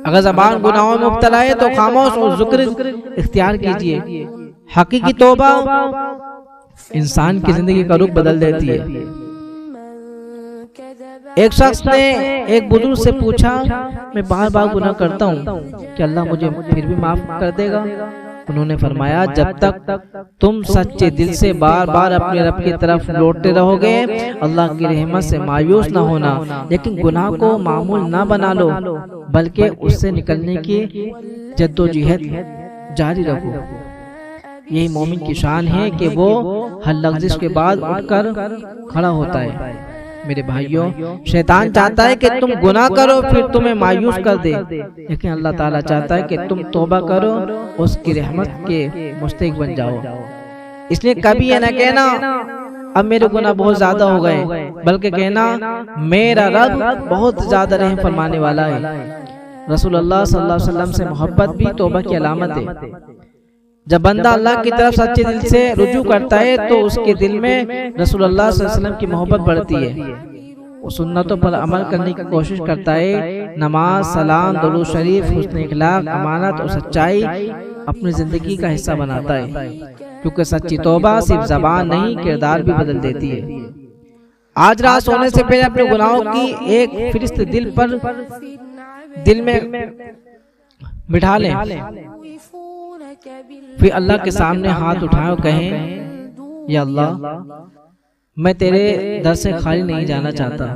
अगर ज़बान गुनाहों में मुब्तला है तो खामोश और ज़िक्र इख्तियार कीजिए। हकीकी तौबा इंसान की जिंदगी का रुख बदल देती है। एक शख्स ने एक बुजुर्ग से पूछा, मैं बार बार गुनाह करता हूँ, क्या अल्लाह मुझे फिर भी माफ कर देगा? उन्होंने फरमाया, जब तक तुम सच्चे दिल से बार बार अपने रब की तरफ लौटते रहोगे, अल्लाह की रहमत से मायूस ना होना। लेकिन गुनाह को मामूल ना बना लो, बल्कि उससे निकलने की जद्दोजहद जारी रखो। यही मोमिन की शान है कि वो हर लफ्ज़ के बाद उठकर खड़ा होता है। मेरे भाइयों, शैतान चाहता है कि तुम गुनाह करो फिर तुम्हें मायूस कर दे, लेकिन अल्लाह ताला चाहता है कि तुम तौबा करो, उसकी रहमत के मुस्तहिक बन जाओ। इसलिए कभी ये ना कहना अब मेरे गुनाह बहुत ज्यादा हो गए, बल्कि कहना मेरा रब बहुत ज्यादा रहम फरमाने वाला है। रसूलुल्लाह सल्लल्लाहु अलैहि वसल्लम से मोहब्बत भी तौबा की अलामत है। जब बंदा अल्लाह की तरफ सच्चे दिल से रुजू करता है तो उसके दिल में रसूलुल्लाह सल्लल्लाहु अलैहि वसल्लम की मोहब्बत बढ़ती है। वो सुन्नतों पर अमल करने की कोशिश करता है। नमाज, सलाम, दुरूद शरीफ, हुस्न इखलाक, अमानत और सच्चाई अपनी जिंदगी का हिस्सा बनाता है, क्योंकि सच्ची तौबा सिर्फ ज़बान नहीं, किरदार भी बदल देती है। आज रात सोने से पहले अपने गुनाहों की एक फिरिस्त दिल में बिठा लें, फिर अल्लाह के सामने हाथ उठाएं और कहें, या अल्लाह मैं तेरे दर से खाली नहीं जाना चाहता।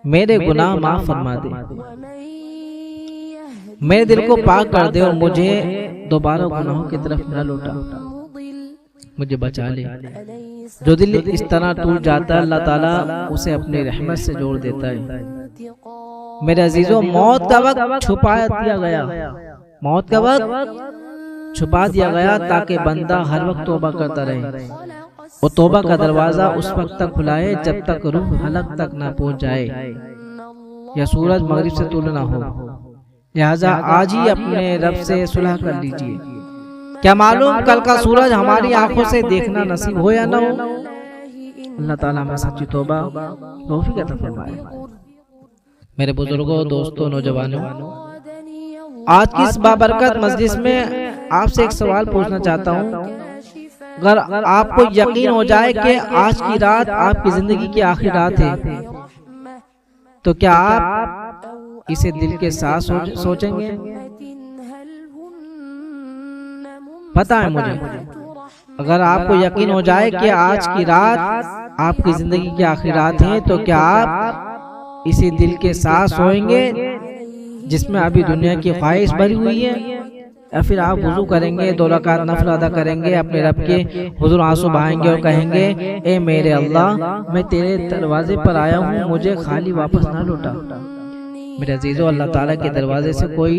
मेरे गुनाह माफ फरमा दे, मेरे दिल को पाक कर दे और मुझे दोबारा गुनाहों की तरफ न लौटा। मुझे बचा ले। जो दिल इस तरह टूट जाता है अल्लाह ताला उसे अपनी रहमत से जोड़ देता है। मेरे अजीजों, मौत का वक्त छुपा दिया गया, मौत का वक्त छुपा दिया गया ताकि बंदा हर वक्त तौबा करता रहे। और तौबा का दरवाजा उस वक्त तक खुला है जब तक रूह हलक तक ना पहुंच जाए या सूरज मगरिब से तुल ना हो। लिहाजा आज ही अपने रब से सुलह कर लीजिए। क्या मालूम कल का सूरज हमारी आंखों से देखना नसीब हो या ना हो। अल्लाह ताला हमें सच्ची तौबा तौफीक अता फरमाए। मेरे बुजुर्गों, दोस्तों, नौजवानों, आज की इस बाबरकत मजलिस में आपसे एक सवाल पूछना चाहता हूँ। अगर आपको यकीन हो जाए कि आज की रात आपकी जिंदगी की आखिरी रात है, तो क्या आप इसे दिल के साथ सोचेंगे? पता है मुझे, अगर आपको यकीन हो जाए कि आज की रात आपकी जिंदगी की आखिरी रात है, तो क्या आप इसी दिल के साथ सोएंगे जिसमें अभी दुनिया की ख्वाहिश भरी हुई है, या फिर आप वुजू करेंगे, 2 रकात नफल अदा करेंगे, अपने रब के हुजूर आंसू बहाएंगे और कहेंगे, ए मेरे अल्लाह, मैं तेरे दरवाजे पर आया हूँ, मुझे खाली वापस ना लौटा। मेरे अजीजों, अल्लाह ताला के दरवाजे से कोई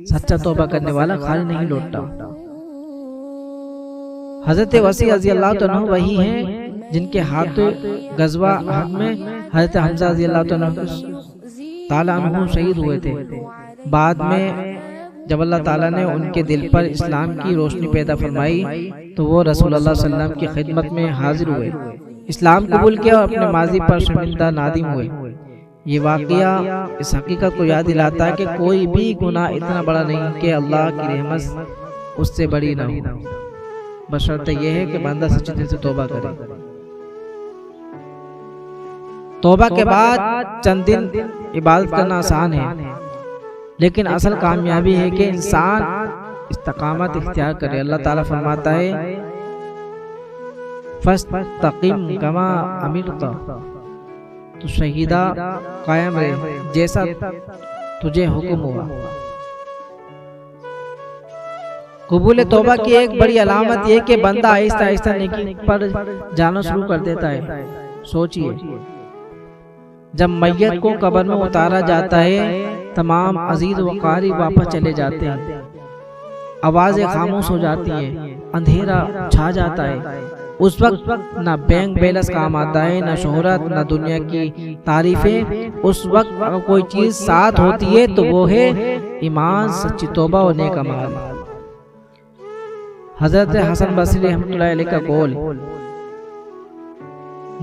सच्चा तौबा करने वाला खाली नहीं लौटता। हजरत वसी रज़ी अल्लाह तआला वही हैं जिनके हाथ गजवा हद में हजरत हमजा रज़ी अल्लाह ताला अन्हु शहीद हुए थे। बाद में जब अल्लाह ताला ने उनके दिल पर इस्लाम की रोशनी पैदा फरमाई तो वो रसूलुल्लाह सल्लल्लाहु अलैहि वसल्लम की खिदमत में हाजिर हुए, इस्लाम कबूल किया और अपने माजी पर शर्मिंदा नादिम हुए। ये वाक़या इस हकीकत को याद दिलाता है कि कोई भी गुनाह इतना बड़ा नहीं कि अल्लाह की रहमत उससे बड़ी ना हो, बशर्ते यह है कि बंदा सच्चे दिल से तौबा करे। तौबा के बाद चंद दिन इबादत करना आसान है, लेकिन असल कामयाबी है कि इंसान इस्तिकामत इख्तियार करे। अल्लाह ताला फरमाता है, फस्तकीम कमा अमिरता, तो शहीदा कायम रहे जैसा तुझे हुक्म हुआ। कबूल तौबा की एक बड़ी अलामत यह कि बंदा आहिस्ता आहिस्ता नेकी पर जाना शुरू कर देता है। सोचिए, जब मैयत को कब्र में उतारा जाता है, तमाम अजीज व क़रीब वापस चले जाते हैं, आवाजें खामोश हो जाती हैं, अंधेरा छा जाता है। उस वक्त ना बैंक बैलेंस काम आता है, ना शोहरत, ना दुनिया की तारीफें। उस वक्त अगर कोई चीज साथ होती है तो वो है ईमान, सच्ची तौबा और नेक अमाल। हजरत हसन बसरी रहमतुल्लाह अलैह का कौल,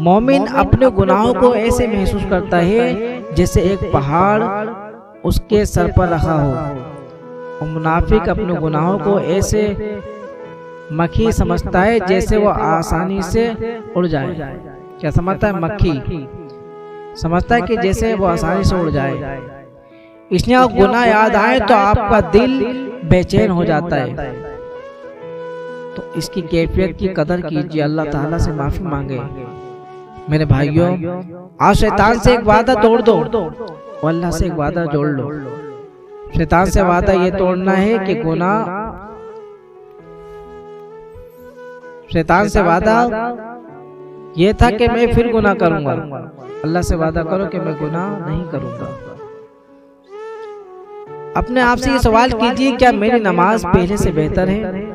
मोमिन अपने गुनाहों को ऐसे महसूस करता है जैसे एक पहाड़ उसके सर पर रखा हो, और मुनाफिक अपने गुनाहों को ऐसे मक्खी समझता है जैसे वो आसानी से उड़ जाए। क्या समझता है? मक्खी समझता है कि जैसे वो आसानी से उड़ जाए। इसलिए गुनाह याद आए तो आपका दिल बेचैन हो जाता है। तो इसकी कैफियत की कदर कीजिए, अल्लाह ताला से माफी मांगे। मेरे भाइयों, आज शैतान से एक वादा तोड़ दो और अल्लाह से एक वादा जोड़ लो। शैतान से वादा ये तोड़ना है कि गुनाह, शैतान से वादा ये था कि मैं फिर गुनाह करूंगा। अल्लाह से वादा करो कि मैं गुनाह नहीं करूंगा। अपने आप से ये सवाल कीजिए, क्या मेरी नमाज पहले से बेहतर है?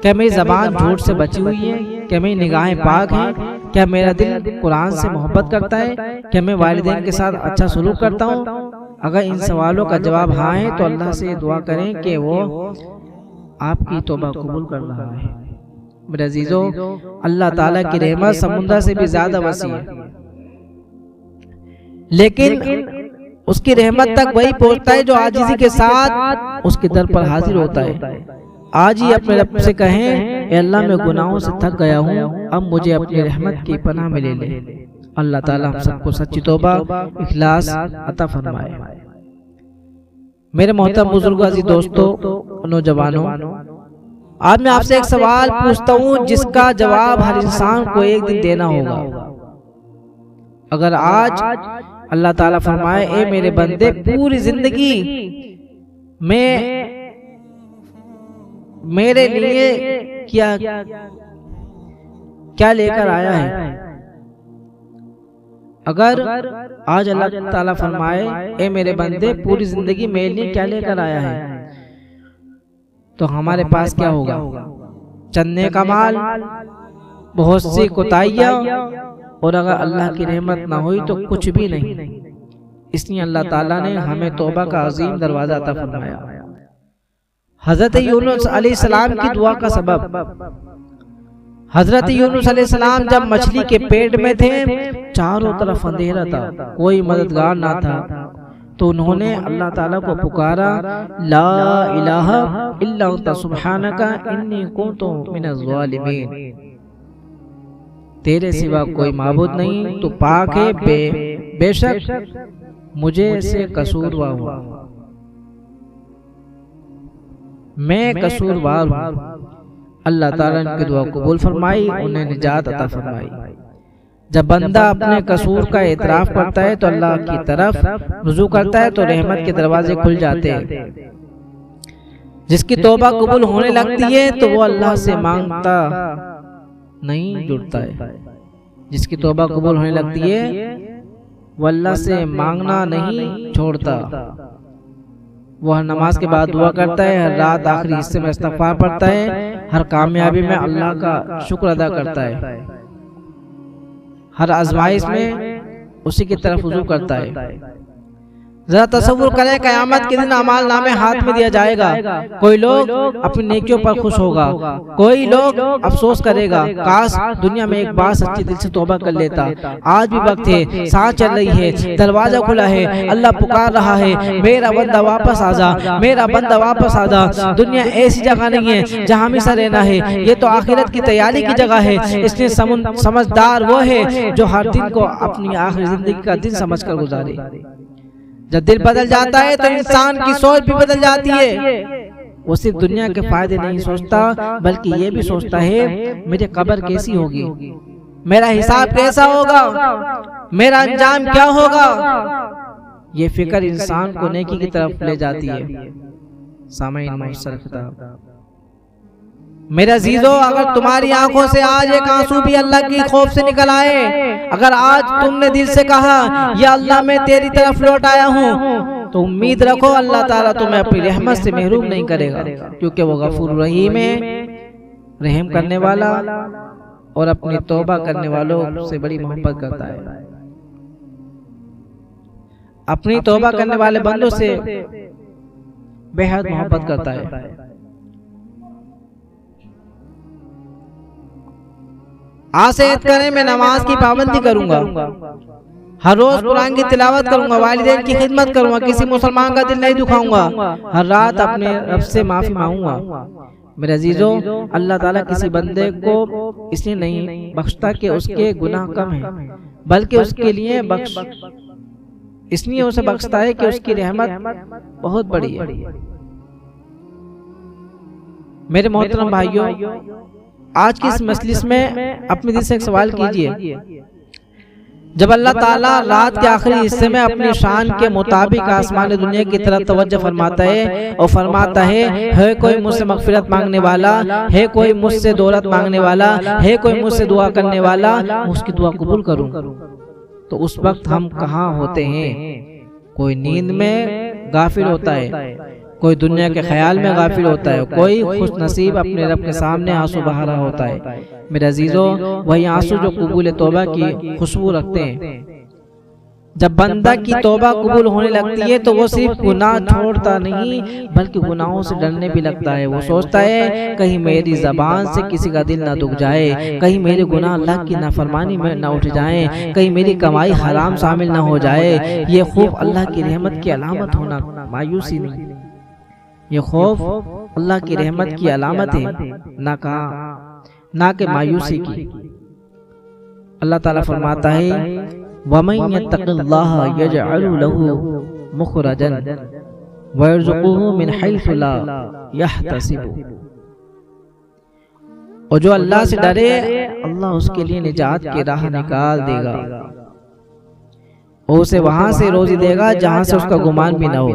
क्या मेरी ज़बान झूठ से बची हुई है? क्या मेरी निगाहें पाक हैं? क्या मेरा दिल कुरान से मोहब्बत करता है? क्या मैं वालिदैन के साथ अच्छा सलूक करता हूँ? अगर इन सवालों का जवाब हाँ है तो अल्लाह से दुआ करें कि वो आपकी तौबा कबूल कर रहा है। मेरे अजीजों, अल्लाह ताला की रहमत समुद्र से भी ज्यादा वसी है, लेकिन उसकी रहमत तक वही पहुंचता है जो आजिज़ी के साथ उसके दर पर हाजिर होता है। आज ही अपने रब से कहें, अल्लाह मैं गुनाहों से थक गया हूँ, अब मुझे अपनी रहमत की पनाह में ले ले। अल्लाह ताला हम सबको सच्ची तौबा इखलास अता फरमाए। मेरे मोहतरम बुजुर्गों, अजीज दोस्तों, नौजवानों, आज मैं आपसे एक सवाल पूछता हूँ जिसका जवाब हर इंसान को एक दिन देना होगा। अगर आज अल्लाह ताला फरमाए, ए मेरे बंदे, पूरी जिंदगी में मेरे लिए क्या क्या लेकर आया है। अगर आज अल्लाह ताला फरमाए ए मेरे बंदे पूरी जिंदगी मेरे लिए क्या लेकर आया है, तो हमारे पास क्या होगा? चन्ने का माल, बहुत सी कोताहियां, और अगर अल्लाह की रहमत ना हुई तो कुछ भी नहीं। इसलिए अल्लाह ताला ने हमें तौबा का अजीम दरवाजा अता फरमाया। हजरत यूनुस अलैहिस्सलाम की दुआ का सबब, हजरत यूनुस अलैहिस्सलाम जब मछली के पेट में थे, चारों तरफ अंधेरा था, कोई मददगार ना था, तो उन्होंने अल्लाह ताला को पुकारा, ला इलाहा इल्ला अंता सुब्हानका इन्नी कुन्तु मिनज़ ज़ालिमीन, तेरे सिवा कोई माबूद नहीं, तो पाक है, बेशक मुझे से कसूरवार हुआ, मैं कसूरवार हूँ। अल्लाह ताला ने दुआ कबूल फरमाई, उन्हें निजात अता फरमाई। जब बंदा अपने कसूर का एतराफ करता है तो अल्लाह की तरफ रुजू करता है तो रहमत के दरवाजे खुल जाते हैं। जिसकी तौबा कबूल होने लगती है तो वो अल्लाह से मांगता नहीं जुड़ता है। जिसकी तौबा कबूल होने लगती है वो अल्लाह से मांगना नहीं छोड़ता। वह नमाज के बाद दुआ करता है, हर रात आखिरी हिस्से में इस्तिग़फ़ार पढ़ता है, हर कामयाबी में अल्लाह का शुक्र अदा करता है, हर आजमाइश में उसी की तरफ रुजू करता है। जरा तसव्वुर करें, क़यामत के दिन अमाल नामे हाथ में दिया जाएगा। कोई लोग अपनी नेकियों पर खुश होगा, कोई लोग अफसोस करेगा, काश दुनिया में एक बार सच्ची दिल से तौबा कर लेता। आज भी वक्त है, सांस चल रही है, दरवाजा खुला है, अल्लाह पुकार रहा है, मेरा बंदा वापस आ जा, मेरा बंदा वापस आ जा। दुनिया ऐसी जगह नहीं है जहाँ हमेशा रहना है, ये तो आखिरत की तैयारी की जगह है। इसलिए समझदार वो है जो हर दिन को अपनी आखिरी जिंदगी का दिन समझ कर गुजारे। जब दिल बदल जाता है तो इंसान की सोच भी बदल जाती है। वो सिर्फ दुनिया के फायदे नहीं सोचता, बल्कि ये भी सोचता है मेरी कब्र कैसी होगी, मेरा हिसाब कैसा होगा, मेरा अंजाम क्या होगा। ये फिक्र इंसान को नेकी की तरफ ले जाती है। सामईन मुहस्सर खिताब, मेरा अजीजों, अगर तुम्हारी आंखों से आज एक आंसू भी अल्लाह की खौफ से निकल आए, अगर आज तुमने दिल से कहा या अल्लाह मैं तेरी तरफ लौट आया हूँ, तो उम्मीद रखो अल्लाह ताला तुम्हें अपनी रहमत से महरूम नहीं करेगा, क्योंकि वो गफूर रहीम है, रहम करने वाला और अपनी तौबा करने वालों से बड़ी मोहब्बत करता है। अपनी तौबा करने वाले बंदों से बेहद मोहब्बत करता है। आसेत करें, मैं नमाज की पाबंदी करूंगा, हर रोज कुरान की तिलावत करूंगा, वालिदैन की खिदमत करूंगा, किसी मुसलमान का दिल नहीं दुखाऊंगा, हर रात अपने रब से माफी मांगूंगा। मेरे अजीजों, अल्लाह ताला किसी बंदे को इसलिए नहीं बख्शता कि उसके गुनाह कम हैं, बल्कि उसके लिए इसलिए उसे बख्शता है कि उसकी रहमत बहुत बड़ी है। मेरे मोहतरम भाइयों, आज की इस मजलिस में अपने दिल से एक सवाल कीजिए। जब अल्लाह ताला रात के आखिरी हिस्से में अपनी शान के मुताबिक आसमान दुनिया की तरफ तवज्जो फरमाता है और फरमाता है कोई मुझसे मगफिरत मांगने वाला है, कोई मुझसे दौलत मांगने वाला है, कोई मुझसे दुआ करने वाला, उसकी दुआ कबूल करूं। तो उस वक्त हम कहाँ होते हैं? कोई नींद में गाफिल होता है, कोई दुनिया के ख्याल में गाफिल होता है, कोई खुश नसीब अपने रब के सामने आंसू बहा रहा होता है। मेरे अजीजों, वही आंसू जो कबूल तौबा की खुशबू रखते हैं। जब बंदा की तौबा कबूल होने लगती है तो वो सिर्फ गुनाह छोड़ता नहीं, बल्कि गुनाहों से डरने भी लगता है। वो सोचता है कहीं मेरी जबान से किसी का दिल ना दुख जाए, कहीं मेरे गुनाह अल्लाह की नाफरमानी में ना उठ जाएं, कहीं मेरी कमाई हराम शामिल ना हो जाए। ये खौफ अल्लाह की रहमत की अलामत होना, मायूसी नहीं। ये खौफ अल्लाह की रहमत की अलामत है, ना कि मायूसी की। अल्लाह ताला फरमाता है वमन यत्तक़िल्लाह यजअल लहू मुखरजन वयरज़ुक़हू मिन हैसु ला यहतसिब। और जो अल्लाह से डरे अल्लाह उसके लिए निजात की राह निकाल देगा और उसे वहां से रोजी देगा जहां से उसका गुमान भी ना हो।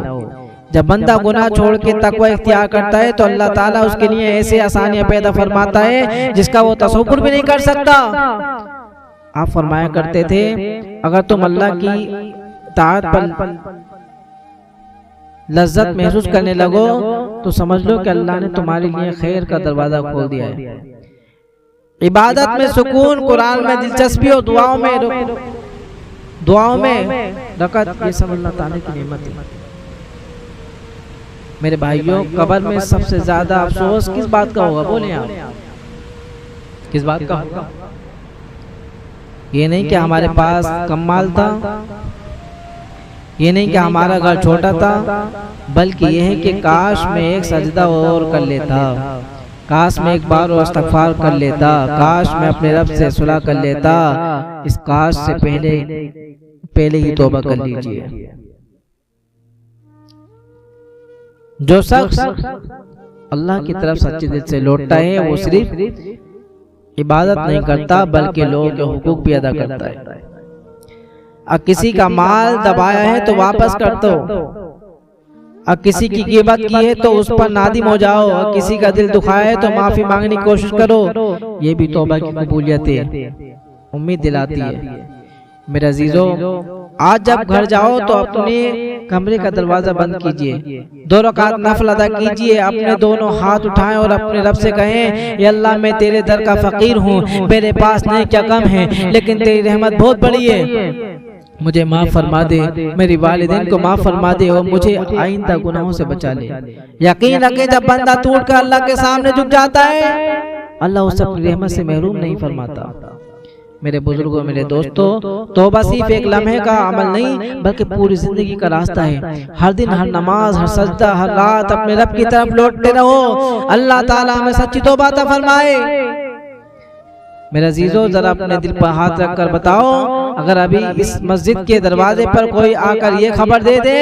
जब बंदा गुनाह छोड़ के तकवा इख्तियार करता है तो अल्लाह ताला उसके लिए ऐसे आसानियां पैदा फरमाता है जिसका वो तसव्वुर भी नहीं कर सकता। आप फरमाया करते थे अगर तुम अल्लाह की ताअत पर लज्जत महसूस करने लगो तो समझ लो कि अल्लाह ने तुम्हारे लिए खैर का दरवाजा खोल दिया है। इबादत में सुकून, कुरान में दिलचस्पी और दुआओं में रकत, ये सब अल्लाह ताला की नेमत है। मेरे भाइयों, कब्र में सबसे ज्यादा अफसोस किस बात का होगा? बोले आप, किस बात का होगा? ये नहीं कि हमारे पास कम माल था, ये नहीं कि हमारा घर छोटा था, बल्कि यह है कि काश में एक सजदा और कर लेता, काश में एक बार और इस्तग़फ़ार कर लेता, काश में अपने रब से सुलह कर लेता। इस काश से पहले ही तौबा कर लीजिए। जो शख्स अल्लाह की तरफ सच्चे दिल से लौटता है वो सिर्फ इबादत नहीं करता बल्कि लोगों के हुकूक भी अदा करता है। अब किसी का माल दबाया है तो वापस कर दो, अब किसी की गिबत की है तो उस पर नादिम हो जाओ, और किसी का दिल दुखाया है तो माफी मांगने की कोशिश करो। ये भी तौबा की कबूलियत है, उम्मीद दिलाती है। मेरे अजीजों, आज जब घर जाओ तो अपने कमरे का दरवाजा बंद कीजिए, 2 रकात नफल अदा कीजिए, अपने दोनों हाथ उठाएं और अपने रब से कहें, या अल्लाह मैं तेरे दर का फकीर हूँ, मेरे पास नहीं क्या कम है, लेकिन तेरी रहमत बहुत बड़ी है, मुझे माफ फरमा दे, मेरी वालिदैन को माफ फरमा दे और मुझे आइंदा गुनाहों से बचा ले। यकीन रखें जब बंदा टूट कर अल्लाह के सामने झुक जाता है, अल्लाह उसे अपनी रहमत से महरूम नहीं फरमाता। मेरे बुजुर्गों, मेरे दोस्तों, तौबा सिर्फ एक लम्हे का अमल नहीं बल्कि पूरी जिंदगी का रास्ता है। हर दिन, हर नमाज, हर सजदा, हर रात अपने रब की तरफ लौटते रहो। अल्लाह ताला हमें सच्ची तौबा अता फरमाए। मेरे अजीजों, जरा अपने दिल पर हाथ रखकर बताओ, अगर अभी इस मस्जिद के दरवाजे पर कोई आकर ये खबर दे दे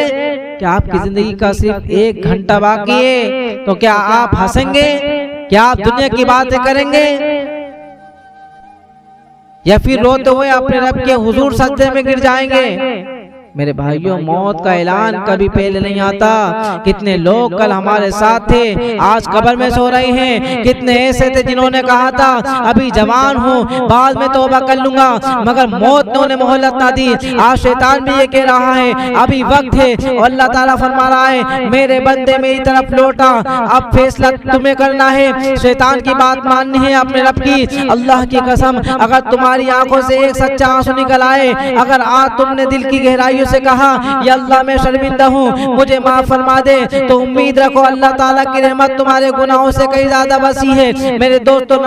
कि आपकी जिंदगी का सिर्फ 1 घंटा बाकी है, तो क्या आप हंसेंगे? क्या आप दुनिया की बातें करेंगे, या फिर रोते हुए अपने रब के हुजूर सजदे में गिर जाएंगे? मेरे भाइयों, मौत का ऐलान कभी पहले नहीं आता। कितने लोग कल हमारे साथ थे, आज कब्र में सो रहे हैं। कितने ऐसे थे जिन्होंने कहा था अभी जवान हूँ, बाद में तौबा कर लूंगा, मगर मौत ने उन्हें मोहलत ना दी। आज शैतान भी ये कह रहा है अभी वक्त है, और अल्लाह ताला फरमा रहा है मेरे बंदे मेरी तरफ लौटा, अब फैसला तुम्हें करना है। शैतान की बात माननी है अपने रब की। अल्लाह की कसम, अगर तुम्हारी आंखों से एक सच्चा आंसू निकल आए, अगर आज तुमने दिल की गहराई से कहा या अल्लाह मैं शर्मिंदा हूँ, मुझे माफ फरमा दे, तो उम्मीद रखो अल्लाह ताला की रहमत तुम्हारे गुनाहों से कहीं ज्यादा वसी है। मेरे दोस्तों,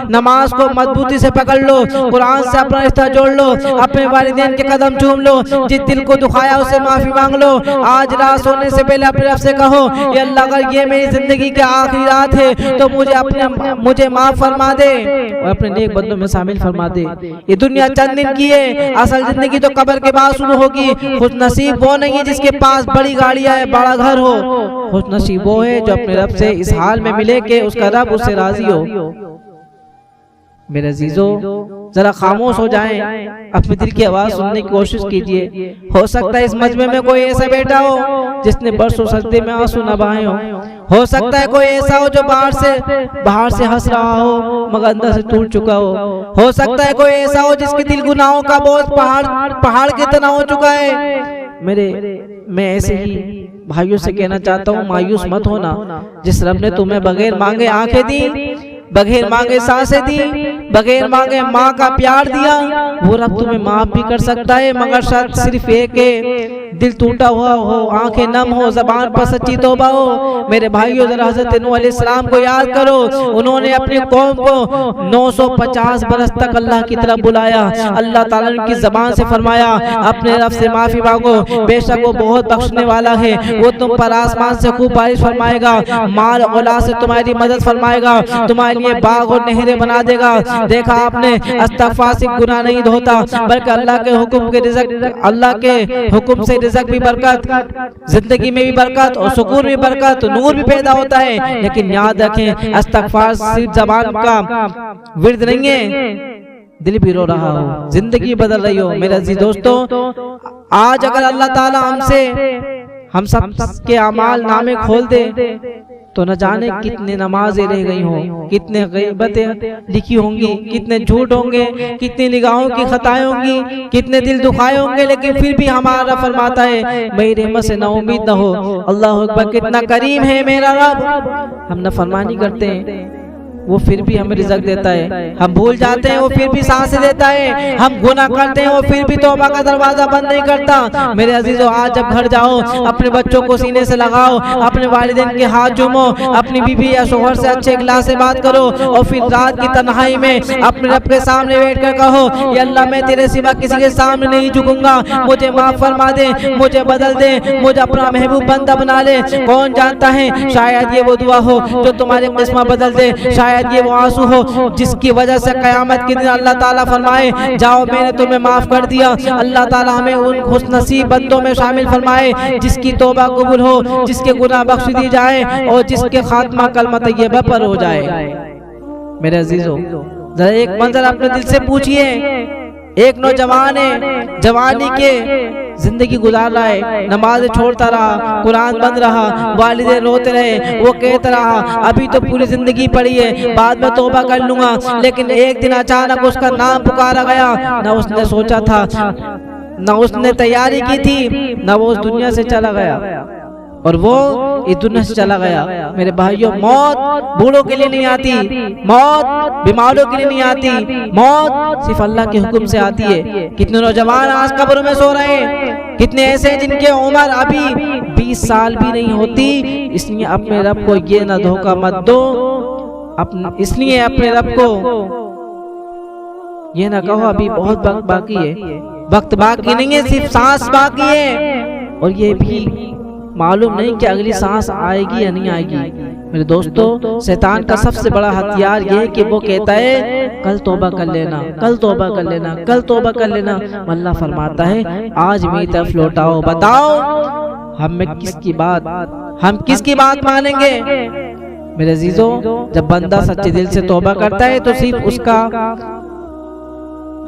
नमाज को मजबूती से पकड़ लो, कुरान से अपना रिश्ता जोड़ लो, अपने वालिदैन के कदम चूम लो, जिस दिल को दुखाया उसे माफी मांग लो। आज रात सोने से पहले अपने रब से कहो, या अल्लाह अगर ये मेरी जिंदगी की आखिरी रात है तो मुझे माफ फरमा दे और अपने नेक बंदों में शामिल फरमा दे। ये दुनिया चंद दिन की है, असल जिंदगी तो कब्र के बाद शुरू होगी। खुश नसीब वो नहीं है जिसके पास बड़ी गाड़ियां है, बड़ा घर हो। खुश नसीब वो है जो अपने रब से इस हाल में मिले कि उसका रब उससे राजी हो। मेरे अजीजों, जरा खामोश हो जाएं, अपने दिल की आवाज सुनने की कोशिश कीजिए। हो सकता है इस मजमे में कोई ऐसा बैठा हो जिसने बरसों सजदे में आंसू न बहाए हो सकता है कोई ऐसा हो जो बाहर से हंस रहा हो मगर अंदर से टूट चुका हो सकता है कोई ऐसा हो जिसके दिल गुनाहों का बोझ पहाड़ की तरह हो चुका है। मैं ऐसे ही भाइयों से कहना चाहता हूँ, मायूस मत होना। जिस रब ने तुम्हें बगैर मांगे आंखें दी, बगैर मांगे सांसें दी, बगैर मांगे माँ का प्यार दिया, वो रब तुम्हें माफ भी कर सकता है, मगर शायद सिर्फ एक है दिल टूटा हुआ हो, आंखें नम हो, जबान पर सच्ची तौबा हो। मेरे भाइयों, जरा हज़रत नूह अलैहिस्सलाम को याद करो। उन्होंने अपनी कौम को 950 बरस तक अल्लाह की तरफ बुलाया। अल्लाह ताला ने उनकी जबान से फरमाया अपने रब से माफी मांगो, बेशक वो बहुत बख्शने वाला है, वो तुम पर आसमान से खूब बारिश फरमाएगा, माल औलाद से तुम्हारी मदद फरमाएगा, तुम्हारे लिए बाग और नहरें बना देगा। देखा आपने, इस्तिग़फ़ार से गुनाह नहीं धोता बल्कि अल्लाह के हुक्म के रिज़्क़, अल्लाह के हुक्म से रिज़्क़ भी बरकत, जिंदगी में भी बरकत और सुकून भी बरकत, नूर भी पैदा होता है। लेकिन याद रखें, इस्तिग़फ़ार सिर्फ ज़बान का विर्द नहीं है, दिल भी रो रहा हो, जिंदगी बदल रही हो। मेरे अजीज दोस्तों, आज अगर अल्लाह ताला हमसे हम सब के अमाल नामे खोल दे तो न जाने कितने नमाजें रह गई हों, कितने गीबतें लिखी होंगी, कितने झूठ होंगे, कितनी निगाहों की खताएं होंगी, कितने दिल दुखाए होंगे, लेकिन फिर भी हमारा फरमाता है मेरी रहमत से ना उम्मीद न हो। अल्लाह अकबर, कितना करीम है मेरा रब। हम नाफरमानी करते हैं वो फिर भी हमें रिज़्क देता है, हम भूल जाते हैं वो फिर भी सांसें देता है, हम गुनाह करते हैं वो फिर भी तौबा का दरवाजा बंद नहीं करता। मेरे अजीजों, आज जब घर जाओ अपने बच्चों को सीने से लगाओ, अपने वालिदैन के हाथ चूमो, अपनी बीवी या शोहर से अच्छे इखलास से बात करो और फिर रात की तन्हाई में अपने रब के सामने बैठ कर कहो या अल्लाह मैं तेरे सिवा किसी के सामने नहीं झुकूंगा, मुझे माफ फरमा दे, मुझे बदल दे, मुझे अपना महबूब बंदा बना ले। कौन जानता है शायद ये वो दुआ हो जो तुम्हारी किस्मत बदल दे, शायद ये वो आंसू हो जिसकी वजह से कयामत के दिन अल्लाह ताला फरमाए जाओ मैंने तुम्हें माफ कर दिया। अल्लाह ताला हमें उन खुशनसीब बंदों में शामिल फरमाए जिसकी तौबा कबूल हो, जिसके गुनाह बख्श दी जाए और जिसके खात्मा कलमा तय्यबा पर हो जाए। मेरे अजीजों, जरा एक मंजर अपने दिल से पूछिए, एक नौजवान है, जवानी के जिंदगी गुजार रहा है, नमाज छोड़ता रहा, कुरान बंद रहा, वालिदैन रोते रहे, वो कहता रहा अभी तो पूरी जिंदगी पड़ी है, बाद में तौबा कर लूंगा, लेकिन एक दिन अचानक उसका नाम पुकारा गया। ना उसने सोचा था, ना उसने तैयारी की थी, ना वो उस दुनिया से चला गया और वो इस दुनिया से चला गया। मेरे भाइयों, मौत बूढ़ों के लिए नहीं आती, मौत बीमारों के लिए नहीं आती, मौत सिर्फ अल्लाह के हुक्म से आती है। कितने नौजवान आज कब्रों में सो रहे हैं, कितने ऐसे हैं जिनके उम्र अभी 20 साल भी नहीं होती। इसलिए अपने रब को ये ना धोखा मत दो, इसलिए अपने रब को ये ना कहो अभी बहुत वक्त बाकी है। वक्त बाकी नहीं है, सिर्फ सांस बाकी है और ये भी मालूम नहीं कि अगली सांस आएगी या नहीं आएगी। मेरे दोस्तों, शैतान का सबसे बड़ा हथियार ये है कि वो कहता है कल तौबा कर लेना, कल तौबा कर लेना, कल तौबा कर लेना। अल्लाह फरमाता है आज मेरी तरफ लौटाओ, बताओ हम किसकी बात मानेंगे। मेरे अजीजों, जब बंदा सच्चे दिल से तौबा करता है तो सिर्फ उसका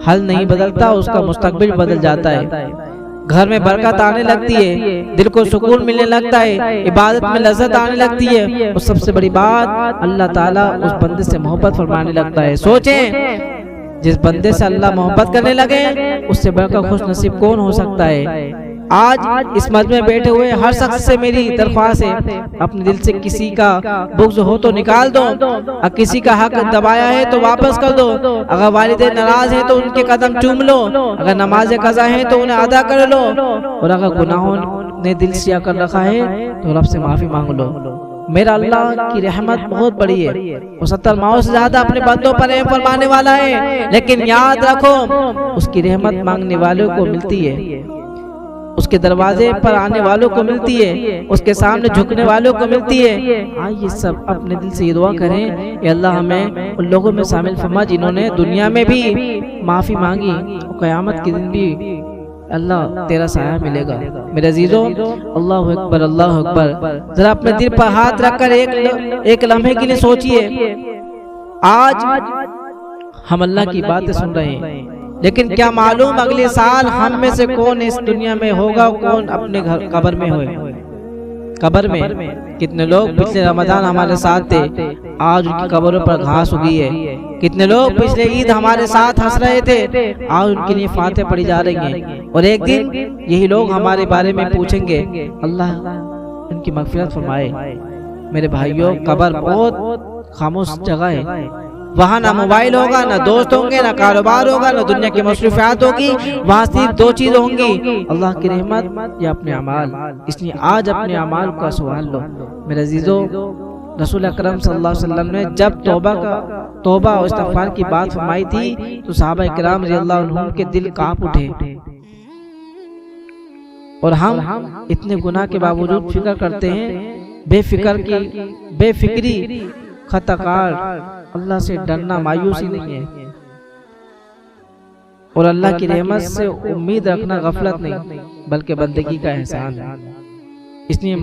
हल नहीं बदलता, उसका मुस्तकबिल बदल जाता है। घर में बरकत आने लगती है, दिल को सुकून मिलने लगता है, इबादत में लज्जत आने लगती है और सबसे बड़ी बात अल्लाह ताला उस बंदे से मोहब्बत फरमाने लगता है। सोचें, जिस बंदे से अल्लाह मोहब्बत करने लगे उससे बढ़कर खुश नसीब कौन हो सकता है। आज इस मस्जिद में बैठे हुए हर शख्स से मेरी दरख्वास्त है, अपने दिल से किसी का बुग़्ज़ हो तो निकाल दो, और किसी का हक दबाया है तो वापस कर दो। अगर वालिदैन नाराज हैं तो उनके कदम चूम लो, अगर नमाज कज़ा है तो उन्हें अदा कर लो, और अगर गुनाहों ने दिल सिया कर रखा है तो रब से माफी मांग लो। मेरा अल्लाह की रहमत बहुत बड़ी है, वो 70 माओं से ज्यादा अपने बंदों पर रहम फरमाने वाला है। लेकिन याद रखो, उसकी रहमत मांगने वालों को मिलती है, उसके दरवाजे पर आने वालों को मिलती है, उसके सामने झुकने वालों को मिलती है। आइए सब अपने दिल से ये दुआ करें कि अल्लाह हमें उन लोगों में शामिल फरमा जिन्होंने दुनिया में भी माफी मांगी और क़यामत के दिन भी अल्लाह तेरा साया मिलेगा। मेरे अजीजों, अल्लाह अकबर, अल्लाह अकबर। जरा अपने दिल पर हाथ रखकर एक लम्हे के लिए सोचिए, आज हम अल्लाह की बातें सुन रहे हैं, लेकिन क्या मालूम अगले साल हम में से कौन इस दुनिया में होगा, कौन अपने घर कब्र में होए। कब्र में कितने लोग पिछले रमजान हमारे साथ थे, आज उनकी कब्रों पर घास उगी है। कितने लोग पिछले ईद हमारे साथ हंस रहे थे, आज उनके लिए फाते पड़ी जा रही हैं। और एक दिन यही लोग हमारे बारे में पूछेंगे, अल्लाह उनकी मगफिरत फरमाए। मेरे भाइयों, कब्र बहुत खामोश जगह है, वहाँ ना मोबाइल होगा, ना दोस्त होंगे, ना कारोबार होगा, ना दुनिया की मसरूफियात होगी। वहाँ सिर्फ दो चीज होंगी, अल्लाह की रहमत या अपने अमाल। इसलिए आज अपने अमाल का सवाल लो। मेरे अजीजों, रसूल अकरम सल्लल्लाहु अलैहि वसल्लम ने जब तौबा और इस्तिग़फ़ार की बात फरमाई थी तो सहाबा इकराम रज़ियल्लाहु अन्हुम के दिल कांप उठे। और हम इतने गुनाह के बावजूद फिक्र करते हैं, बेफिक्री खताकार, अल्लाह से डरना मायूसी नहीं है, और अल्लाह की रहमत से उम्मीद रखना गफलत नहीं बल्कि बंदगी का एहसान है। इसलिए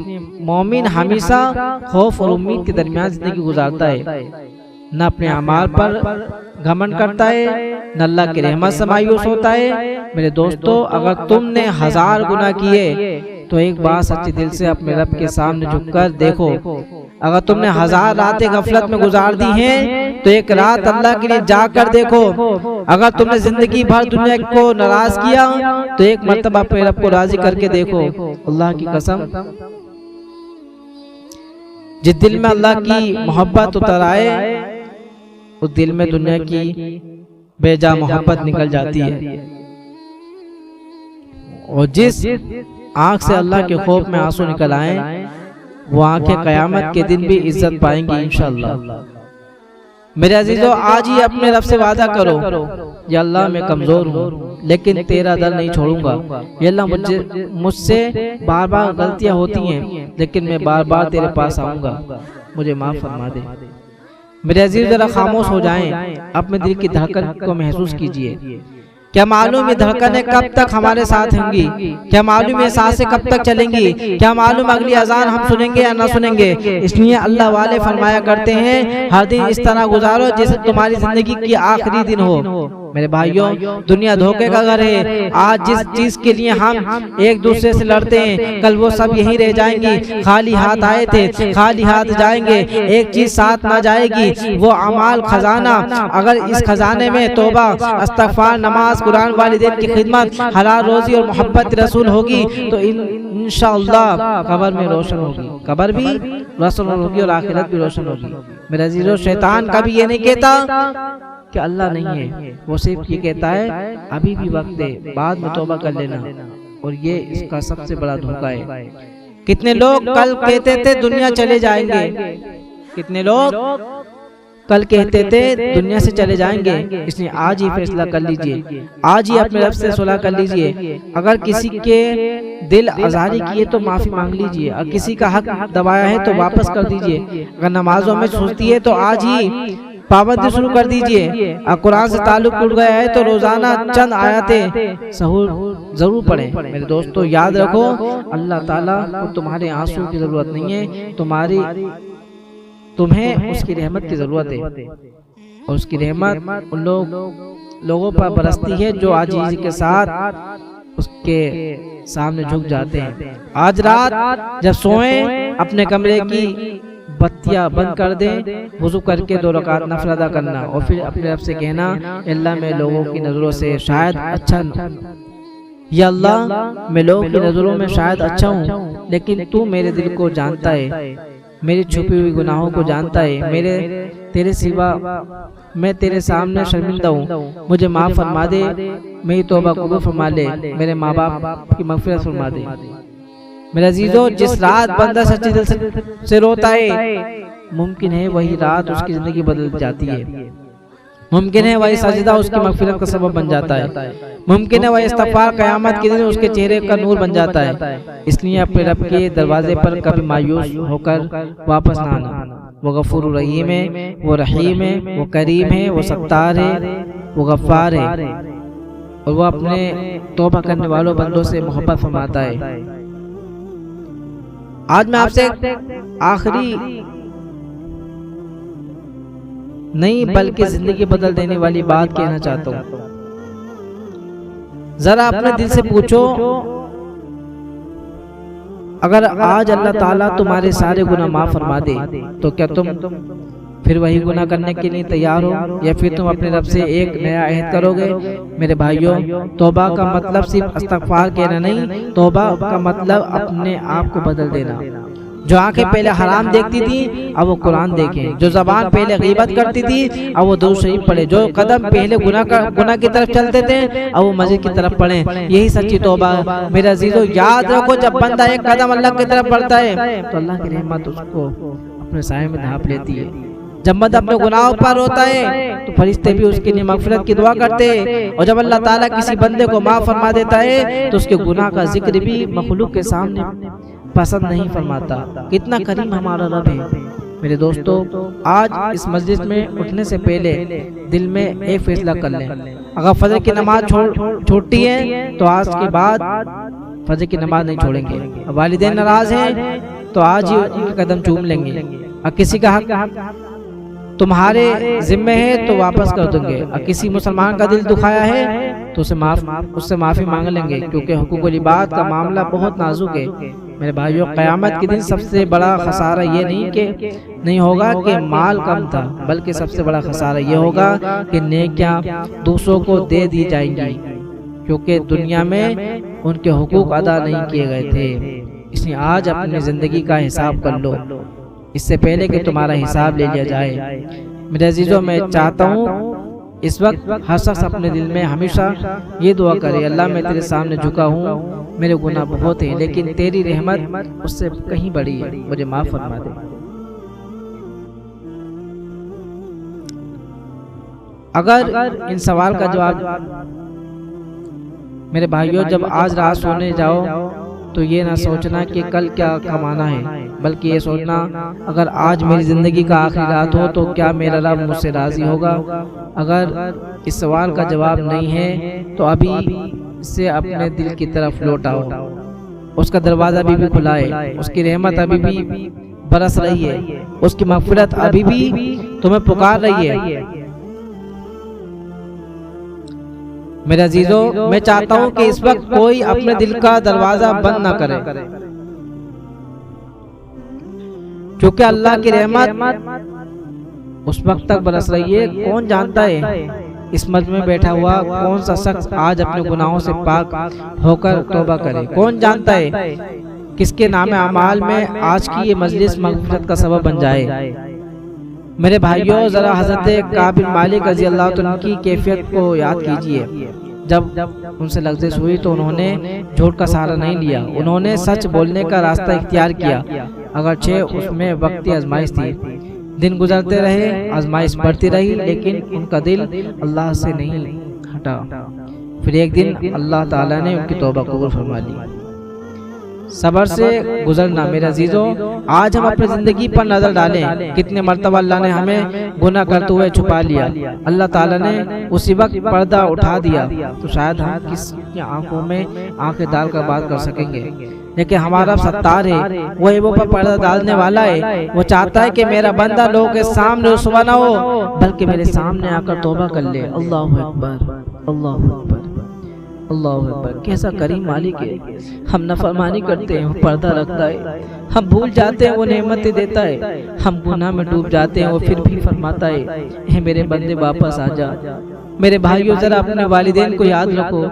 मोमिन हमेशा खौफ और उम्मीद के दरमियान जिंदगी गुजारता है, न अपने अमाल पर घमंड करता है, न अल्लाह की रहमत से मायूस होता है। मेरे दोस्तों, अगर तुमने 1000 गुनाह किए तो एक बार सच्चे दिल से अपने रब के सामने झुककर देखो। अगर तुमने 1000 रातें गफलत में गुजार दी हैं तो एक रात अल्लाह के लिए जाकर देखो। अगर तुमने जिंदगी भर दुनिया को नाराज किया तो एक मर्तबा अपने रब को राजी करके देखो। अल्लाह की कसम, जिस दिल में अल्लाह की मोहब्बत उतर आए उस दिल में दुनिया की बेजा मोहब्बत निकल जाती है। और जिस आंख से अल्लाह के खौफ में आंसू निकल आए वो आंखें कयामत के दिन भी इज्जत पाएंगी इंशाअल्लाह। मेरे अजीजों, आज ही अपने रब से वादा करो, या अल्लाह मैं कमजोर हूँ लेकिन तेरा दर नहीं छोड़ूंगा। या अल्लाह मुझसे बार बार गलतियां होती हैं लेकिन मैं बार बार तेरे पास आऊंगा, मुझे माफ फरमा दे। मेरे अजीज, जरा खामोश हो जाएं, अपने दिल की धड़कन को महसूस कीजिए। क्या मालूम ये धड़कनें कब तक हमारे साथ होंगी? क्या मालूम ये सांसें कब तक चलेंगी? क्या मालूम अगली अजान हम सुनेंगे या ना सुनेंगे? इसलिए अल्लाह वाले फरमाया करते हैं, हर दिन इस तरह गुजारो जैसे तुम्हारी जिंदगी की आखिरी दिन हो। मेरे भाइयों, दुनिया धोखे का घर है। आज जिस चीज के लिए हम एक दूसरे से लड़ते हैं कल वो सब यहीं रह जाएंगी। खाली हाथ आए थे खाली हाथ जाएंगे, एक चीज साथ ना जाएगी, वो अमाल खजाना। अगर इस खजाने में तौबा, इस्तिग़फ़ार, नमाज, कुरान, वालिदैन की खिदमत, हलाल रोजी और मोहब्बत रसूल होगी तो इंशाअल्लाह कब्र में रोशन होगी, कब्र भी रोशन होगी और आखिरत भी रोशन होगी। मेरे अजीजों, शैतान कभी ये नहीं कहता कि अल्लाह नहीं है, वो सिर्फ ये कहता है अभी भी वक्त है, बाद में तौबा कर लेना। और ये इसका सबसे बड़ा धोखा है। कितने लोग कल कहते थे दुनिया चले जाएंगे, कितने लोग कल कहते थे दुनिया से चले जाएंगे। इसलिए आज ही फैसला कर लीजिए, आज ही अपने रब से सुलह कर लीजिए। अगर किसी के दिल आज़ारी किए तो माफी मांग लीजिए, और किसी का हक दबाया है तो वापस कर दीजिए। अगर नमाजों में सुस्ती है तो आज ही पाबंदी शुरू कर दीजिए। और कुरान से ताल्लुक टूट गया है तो रोजाना चंद आयतें सहूर जरूर पढ़ें। मेरे दोस्तों, याद रखो, अल्लाह ताला को तुम्हारे आंसू की जरूरत नहीं है, तुम्हें उसकी रहमत की जरूरत है। और उसकी रहमत उन लोगों पर बरसती है जो आजीज़ी के साथ उसके सामने झुक जाते हैं। आज रात जब सोएं अपने कमरे की बत्तियां बंद कर दें, वुज़ू करके 2 रकात नफल अदा करना और फिर अपने रब से कहना, अल्लाह मैं लोगों की नज़रों से शायद अच्छा, या अल्लाह मैं लोगों की नज़रों में शायद अच्छा हूँ लेकिन तू मेरे दिल को जानता है, मेरी छुपी हुई गुनाहों को जानता है। मेरे तेरे सिवा मैं तेरे सामने शर्मिंदा हूँ, मुझे माफ़ फरमा दे, मेरी तौबा कबूल फरमा ले, मेरे माँ बाप की मग़फ़िरत फरमा दे। मेरे अजीजों, जिस रात बंदा सच्चे दिल से रोता है मुमकिन है वही रात उसकी जिंदगी बदल जाती है। मुमकिन है वही सजदा उसकी मग़फ़िरत का सबब बन जाता है। मुमकिन है वही इस्तिग़फ़ार क़यामत के दिन उसके चेहरे का नूर बन जाता है। इसलिए अपने रब के दरवाजे पर कभी मायूस होकर वापस ना आना। वो गफूर रहीम है, वो रहीम है, वो करीम है, वो सत्तार है, वो गफ्फार है, और वो अपने तौबा करने वालों बंदों से मोहब्बत फरमाता है। आज मैं आपसे आखिरी नहीं बल्कि जिंदगी बदल देने वाली बात कहना चाहता हूँ। जरा अपने दिल से पूछो, अगर आज अल्लाह ताला तुम्हारे सारे गुनाह माफ फरमा दे तो क्या तुम फिर वही गुनाह करने के लिए तैयार हो, या फिर तुम अपने रब से एक नया अहद करोगे? मेरे भाइयों, तौबा का मतलब सिर्फ इस्तिग़फ़ार कहना नहीं, तौबा का मतलब अपने आप को बदल देना। जो आंखें पहले हराम देखती थी अब वो कुरान देखें, जो ज़बान पहले गीबत करती थी अब वो दुरूद शरीफ पढ़े, जो कदम पहले गुनाह की तरफ चलते थे अब वो मस्जिद की तरफ पढ़े। यही सच्ची तौबा। मेरे अजीजों, याद रखो, जब बंदा एक कदम अल्लाह की तरफ बढ़ता है तो अल्लाह की रहमत उसको अपने साए में ढांप लेती है। जब बंदा अपने गुनाहों पर रोता है तो फरिश्ते भी उसके लिए मग़फ़िरत की दुआ करते हैं, और जब अल्लाह ताला किसी बंदे को माफ़ फरमा देता है तो उसके गुनाह का जिक्र भी मखलूक के सामने पसंद नहीं फरमाता। कितना करीम हमारा रब है। मेरे दोस्तों, आज इस मस्जिद में उठने से पहले दिल में एक फैसला कर लें, अगर फजर की नमाज छूटती है तो आज के बाद फजर की नमाज नहीं छोड़ेंगे। वालिदैन नाराज हैं तो आज ही उनके कदम चूम लेंगे, और किसी का हक तुम्हारे जिम्मे है तो वापस कर देंगे, और किसी मुसलमान का दिल दुखाया है तो उससे माफ़ी मांग लेंगे, क्योंकि हुकूकुल इबाद का मामला बहुत नाजुक है। मेरे भाइयों, क़यामत के दिन सबसे बड़ा खसारा ये नहीं होगा कि माल कम था, बल्कि सबसे बड़ा खसारा ये होगा कि नेकियां दूसरों को दे दी जाएंगी, क्योंकि दुनिया में उनके हुकूक अदा नहीं किए गए थे। इसलिए आज अपनी ज़िंदगी का हिसाब कर लो, इससे पहले कि तुम्हारा हिसाब ले लिया जाए। मेरे अजीज़ों, मैं चाहता हूँ इस वक्त हर शख्स अपने दिल में हमेशा ये दुआ करे, अल्लाह मैं तेरे सामने झुका हूँ, मेरे गुनाह बहुत हैं, लेकिन तेरी रहमत उससे कहीं बड़ी है, मुझे माफ़ फरमा दे। अगर इन सवाल का जवाब मेरे भाइयों, जब आज रात सोने जाओ तो ये ना सोचना कि कल क्या कमाना है, बल्कि ये सोचना अगर आज मेरी ज़िंदगी का आखिरी रात हो तो क्या मेरा रब मुझसे राज़ी होगा। अगर इस सवाल का जवाब नहीं है तो अभी से अपने दिल की तरफ लौट आओ, उसका दरवाज़ा अभी भी खुला है, उसकी रहमत अभी भी बरस रही है, उसकी मग़फ़िरत अभी भी तुम्हें पुकार रही है। मेरे अजीजों, मैं चाहता हूं कि इस वक्त कोई अपने दिल का दरवाजा बंद ना करे, क्योंकि अल्लाह की रहमत उस वक्त तक बरस रही है। कौन जानता है इस मस्जिद में बैठा हुआ कौन सा शख्स आज अपने गुनाहों से पाक होकर तौबा करे। कौन जानता है किसके नाम अमाल में आज की ये मजलिस मग़फ़िरत का सबब बन जाए। मेरे भाइयों, ज़रा हज़रत काब बिन मालिक रज़ी अल्लाह तआला की कैफियत को याद कीजिए। जब उनसे लग़्ज़िश हुई तो उन्होंने झूठ का सहारा नहीं लिया, उन्होंने सच बोलने का रास्ता इख्तियार किया। अगरचे उसमें वक्ती आजमाइश थी, दिन गुजरते रहे, आजमाइश बढ़ती रही, लेकिन उनका दिल अल्लाह से नहीं हटा। फिर एक दिन अल्लाह ताला ने उनकी तौबा कबूल फरमा ली। सबर से गुजरना। मेरे अजीजों, आज हम अपनी जिंदगी पर नजर डालें, कितने मर्तबा अल्लाह ने हमें गुनाह करते हुए छुपा लिया। अल्लाह ताला ने उसी वक्त पर्दा उठा दिया तो शायद हम किसी आंखों में आंखें डालकर बात कर सकेंगे, लेकिन हमारा सत्तार है, वही वो पर पर्दा डालने वाला है। वो चाहता है कि मेरा बंदा लोगों के सामने रुसवा ना हो, बल्कि मेरे सामने आकर तौबा कर ले। अल्लाहु अकबर, अल्लाहु अकबर, अल्लाहु अकबर। कैसा करीम मालिक है। हम नफरमानी करते हैं, वो पर्दा रखता है, हम भूल जाते हैं, वो नेमतें देता है, हम गुनाह में डूब जाते हैं, वो फिर भी फरमाता है मेरे बंदे वापस आ जा। मेरे भाइयों, जरा अपने वालिदैन को याद रखो,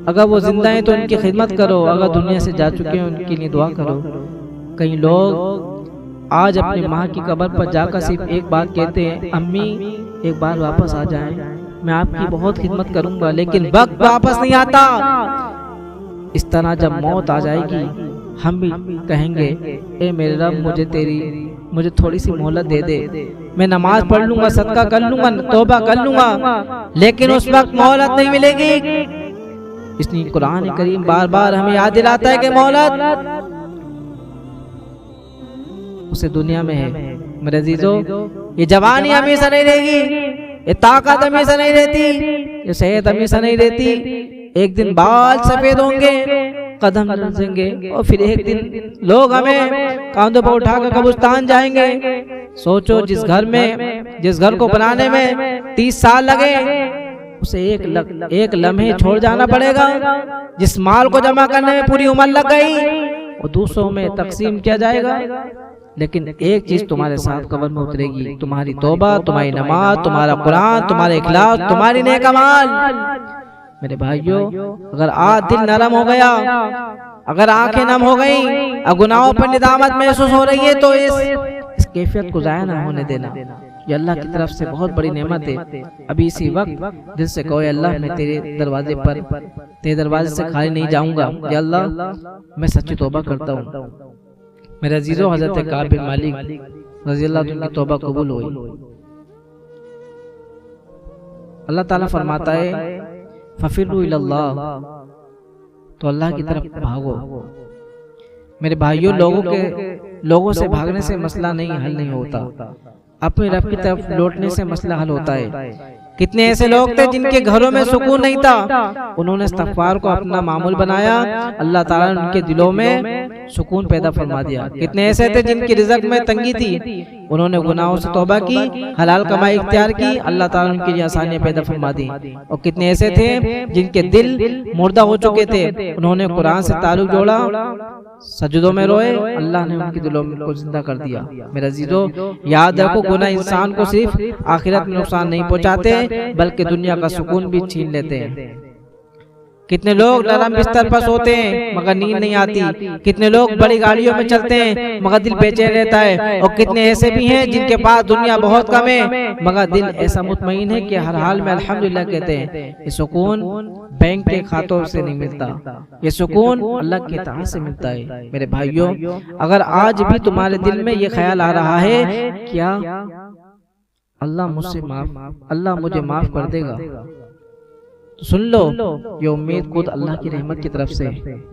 अगर वो जिंदा हैं तो उनकी खिदमत करो, अगर दुनिया से जा चुके हैं उनके लिए दुआ करो। कई लोग आज अपनी माँ की कब्र पर जाकर सिर्फ एक बात कहते हैं, अम्मी एक बार वापस आ जाएं, मैं आपकी बहुत खिदमत करूंगा, लेकिन वक्त वापस नहीं आता। इस तरह जब मौत आ जाएगी हम भी कहेंगे ए मेरे रब, मुझे थोड़ी सी मोहलत दे दे, मैं नमाज पढ़ लूंगा, सदका कर लूंगा, तौबा कर लूंगा, लेकिन उस वक्त मोहलत नहीं मिलेगी। इसलिए कुरान करीम बार बार हमें याद दिलाता है कि मोहलत उसे दुनिया में है। मेरे अजीजों, ये जवानी हमेशा नहीं रहेगी, ये ताकत हमेशा नहीं रहती, ये सेहत हमेशा नहीं रहती। एक दिन बाल सफेद होंगे, कदम लर्जेंगे, और फिर एक दिन लोग हमें कांधों पर उठाकर कब्रिस्तान जाएंगे। सोचो, जिस घर को बनाने में 30 साल लगे, उसे एक लम्हे छोड़ जाना पड़ेगा। जिस माल को जमा करने में पूरी उम्र लग गई, वो दूसरों में तकसीम किया जाएगा। लेकिन एक चीज तुम्हारे साथ कब्र में उतरेगी, तुम्हारी तौबा, तुम्हारी नमाज, तुम्हारा कुरान, तुम्हारे इखलास, तुम्हारी नेक अमाल। मेरे भाइयों, अगर आज दिल नरम हो गया, अगर आंखें नम हो गई, और गुनाहों पर निदामत महसूस हो रही है, तो इस कैफियत को जाया ना होने देना। ये अल्लाह की तरफ से बहुत बड़ी नेमत है। अभी इसी वक्त दिल से कहो, अल्लाह मैं तेरे दरवाजे से खाली नहीं जाऊंगा, या अल्लाह मैं सच्ची तौबा करता हूँ। मेरे अजीजों, हजरत काब बिन मालिक रज़ी अल्लाह की तौबा कबूल हुई। अल्लाह ताला फरमाता है फफिरू इलल्लाह, तो अल्लाह की तरफ भागो। मेरे भाइयों, लोगों से भागने से मसला हल नहीं होता, अपने रब की तरफ लौटने से मसला हल होता है। कितने ऐसे लोग थे जिनके घरों में सुकून नहीं था, उन्होंने इस्तिग़फ़ार को अपना मामूल बनाया, अल्लाह ताला ने उनके दिलों में सुकून पैदा फरमा दिया। कितने ऐसे थे जिनकी रिज़्क में तंगी थी, उन्होंने गुनाहों से तौबा की, हलाल कमाई इख्तियार की, अल्लाह ताला उनके लिए आसानियां पैदा फरमा दी। और कितने ऐसे थे जिनके दिल मुर्दा हो चुके थे, उन्होंने कुरान से ताल्लुक जोड़ा, सजदों में रोए, अल्लाह ने उनके दिलों को जिंदा कर दिया। मेरा अजीजों, याद रखो, गुनाह इंसान को सिर्फ आखिरत में नुकसान नहीं पहुंचाते बल्कि दुनिया का सुकून भी छीन लेते हैं। कितने लोग नरम बिस्तर पर सोते हैं मगर नींद नहीं आती, कितने लोग बड़ी गाड़ियों में चलते हैं मगर दिल बेचैन रहता है, और कितने ऐसे भी हैं जिनके पास दुनिया बहुत कम है मगर दिल ऐसा मुतमईन है कि हर हाल में अल्हम्दुलिल्लाह कहते हैं। ये सुकून बैंक के खातों से नहीं मिलता, ये सुकून अल्लाह की इताअत से मिलता है। मेरे भाइयों, अगर आज भी तुम्हारे दिल में ये ख्याल आ रहा है क्या अल्लाह मुझे माफ कर देगा, तो सुन लो, ये उम्मीद खुद अल्लाह की रहमत की तरफ से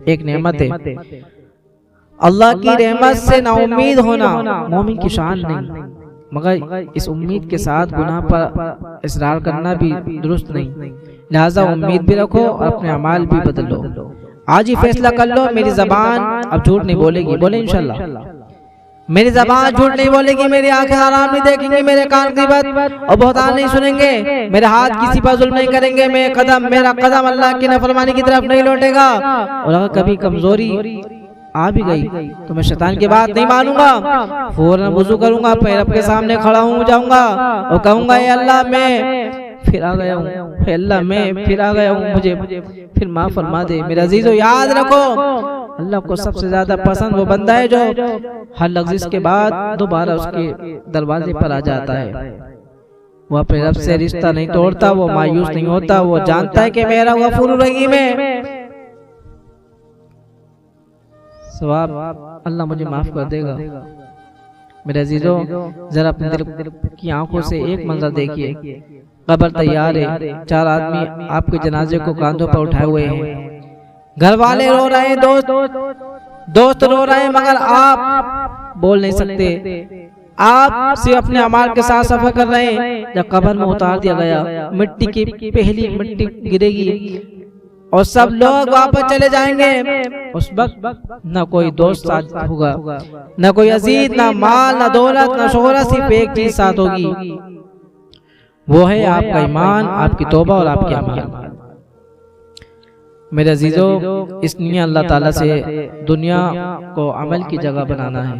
एक नेमत है। अल्लाह की रहमत से नाउम्मीद होना मोमिन की शान नहीं, मगर इस उम्मीद के साथ गुनाह पर इसरार करना भी दुरुस्त नहीं। लिहाजा उम्मीद भी रखो और अपने अमाल भी बदलो। आज ही फैसला कर लो, मेरी ज़बान अब झूठ नहीं बोलेगी, बोले इंशाल्लाह। मेरी ज़बान झूठ नहीं बोलेगी, मेरी आंखें हराम नहीं देखेंगी, मेरे कान ग़ीबत और बहतान नहीं सुनेंगे, मेरे हाथ किसी पर जुल्म नहीं करेंगे, मेरा कदम अल्लाह की नाफरमानी की तरफ नहीं लौटेगा। और अगर कभी कमजोरी आ भी गई तो मैं शैतान की बात नहीं मानूंगा, फौरन वुज़ू करूंगा, फिर रब के सामने खड़ा हो जाऊंगा और कहूंगा, ये अल्लाह मैं फिर आ गया हूँ, अल्लाह मैं फिर आ गया हूँ, मुझे फिर माफ फरमा दे। मेरे अजीजों, याद रखो, अल्लाह को सबसे ज्यादा पसंद वो बंदा है जो हर लफ्ज़ के बाद दोबारा उसके दरवाजे पर आ जाता है। वो अपने रब से रिश्ता नहीं तोड़ता, वो मायूस नहीं होता, वो जानता है कि मेरा गफूर रहीम है, सवाब अल्लाह मुझे माफ कर देगा। मेरे अजीजों, जरा अपने दिल की आंखों से एक मंजर देखिए, कब्र तैयार है, 4 आदमी आपके जनाजे को कांधों पर उठाए हुए हैं, घर वाले रो रहे हैं, दोस्त रो रहे हैं, मगर आप बोल नहीं सकते, आप सिर्फ अपने अमाल के साथ सफर कर रहे हैं। जब कब्र में उतार दिया गया, मिट्टी की पहली मिट्टी गिरेगी और सब लोग वापस चले जाएंगे, उस वक्त न कोई दोस्त साथ होगा, न कोई अजीज, न माल, न दौलत, न शोहरत, सिर्फ एक चीज साथ होगी, वो है आपका ईमान, आपकी तौबा और आपके अमाल। मेरे अजीजों, इसलिए अल्लाह ताला से दुनिया को अमल की जगह बनाना है,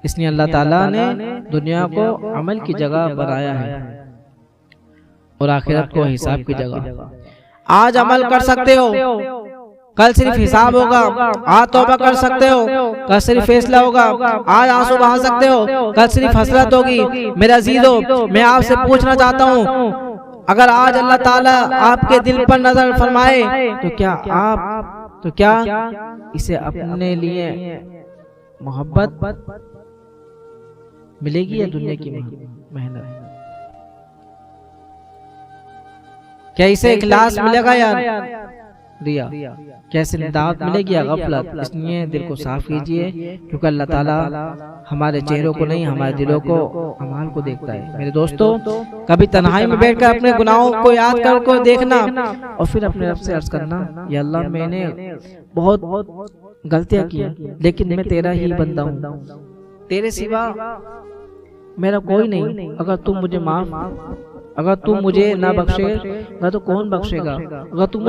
इसलिए अल्लाह ताला ने दुनिया को अमल की जगह बनाया है और आखिरत को हिसाब की जगह। आज अमल कर सकते हो, कल सिर्फ हिसाब होगा, आज तौबा कर सकते हो, कल सिर्फ फैसला होगा, आज आंसू बहा सकते हो, कल सिर्फ हसरत होगी। मेरे अजीजों, मैं आपसे पूछना चाहता हूँ, अगर आज अल्लाह ताला आपके दिल पर नजर फरमाए तो क्या इसे अपने लिए मोहब्बत मिलेगी या दुनिया की मेहनत? क्या इसे इखलास मिलेगा या रिया? कैसे निदावत मिलेगी या गफलत? इसलिए दिल को साफ कीजिए, क्योंकि अल्लाह ताला हमारे चेहरों को नहीं, हमारे दिलों को, अमाल को देखता है। मेरे दोस्तों, कभी तन्हाई में बैठकर अपने गुनाहों को याद कर को देखना और फिर अपने रब से अर्ज करना, या अल्लाह मैंने बहुत गलतियां की, लेकिन मैं तेरा ही बंदा हूँ, तेरे सिवा मेरा कोई नहीं। अगर तू मुझे ना बख्शेगा तो कौन बख्शेगा? अगर तू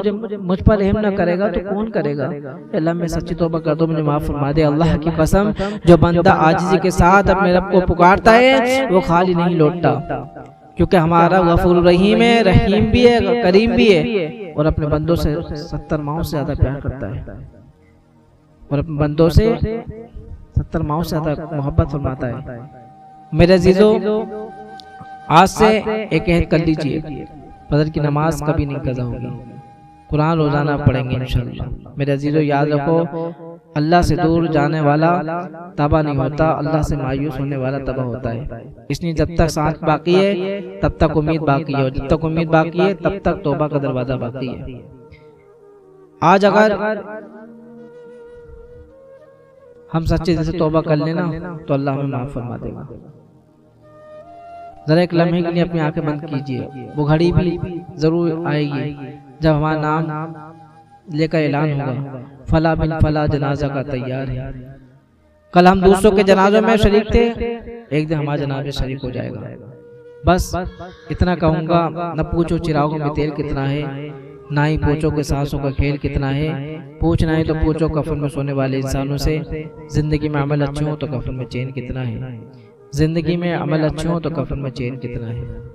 मुझ पर रहम ना करेगा तो कौन करेगा? अल्लाह मैं सच्ची तौबा कर दो, मुझे माफ फरमा दे। अल्लाह की कसम, जो बंदा आजिज़ी के साथ अपने रब को पुकारता है वो खाली नहीं लौटता, क्योंकि हमारा गफूर रहीम है, रहीम भी है, करीम भी है, और अपने बंदों से 70 माओं से ज्यादा प्यार करता है, और अपने बंदों से 70 माओं से ज्यादा मोहब्बत फरमाता है। मेरे अजीजों, आज से एक अहद कर लीजिए, फजर की नमाज कभी नहीं कज़ा होगी, कुरान रोजाना पढ़ेंगे इंशाअल्लाह। मेरे अजीजों, याद रखो, अल्लाह से दूर जाने वाला तबाह नहीं होता, अल्लाह से मायूस होने वाला तबाह होता है। इसलिए जब तक सांस बाकी है तब तक उम्मीद बाकी है, और जब तक उम्मीद बाकी है तब तक तौबा का दरवाजा बाकी है। आज अगर हम सच्चे दिल से तौबा कर लेना तो अल्लाह हमें माफ फरमा देगा। जरा एक लम्हे के लिए अपनी आंखें बंद कीजिए, वो घड़ी भी जरूर आएगी जब हमारा नाम लेकर ऐलान होगा, फला बिन फला जनाजा का तैयार है। कल हम दूसरों के जनाजों में शरीक थे, एक दिन हमारा जनाजा शरीक हो जाएगा। बस इतना कहूँगा, न पूछो चिरागों में तेल कितना है, ना ही पूछो कि सांसों का खेल कितना है। पूछना है तो पूछो कफन में सोने वाले इंसानों से, जिंदगी में अमल अच्छे हो तो कफन में चैन कितना है। जिंदगी में अमल अच्छे हो तो कफन में चैन कितना है।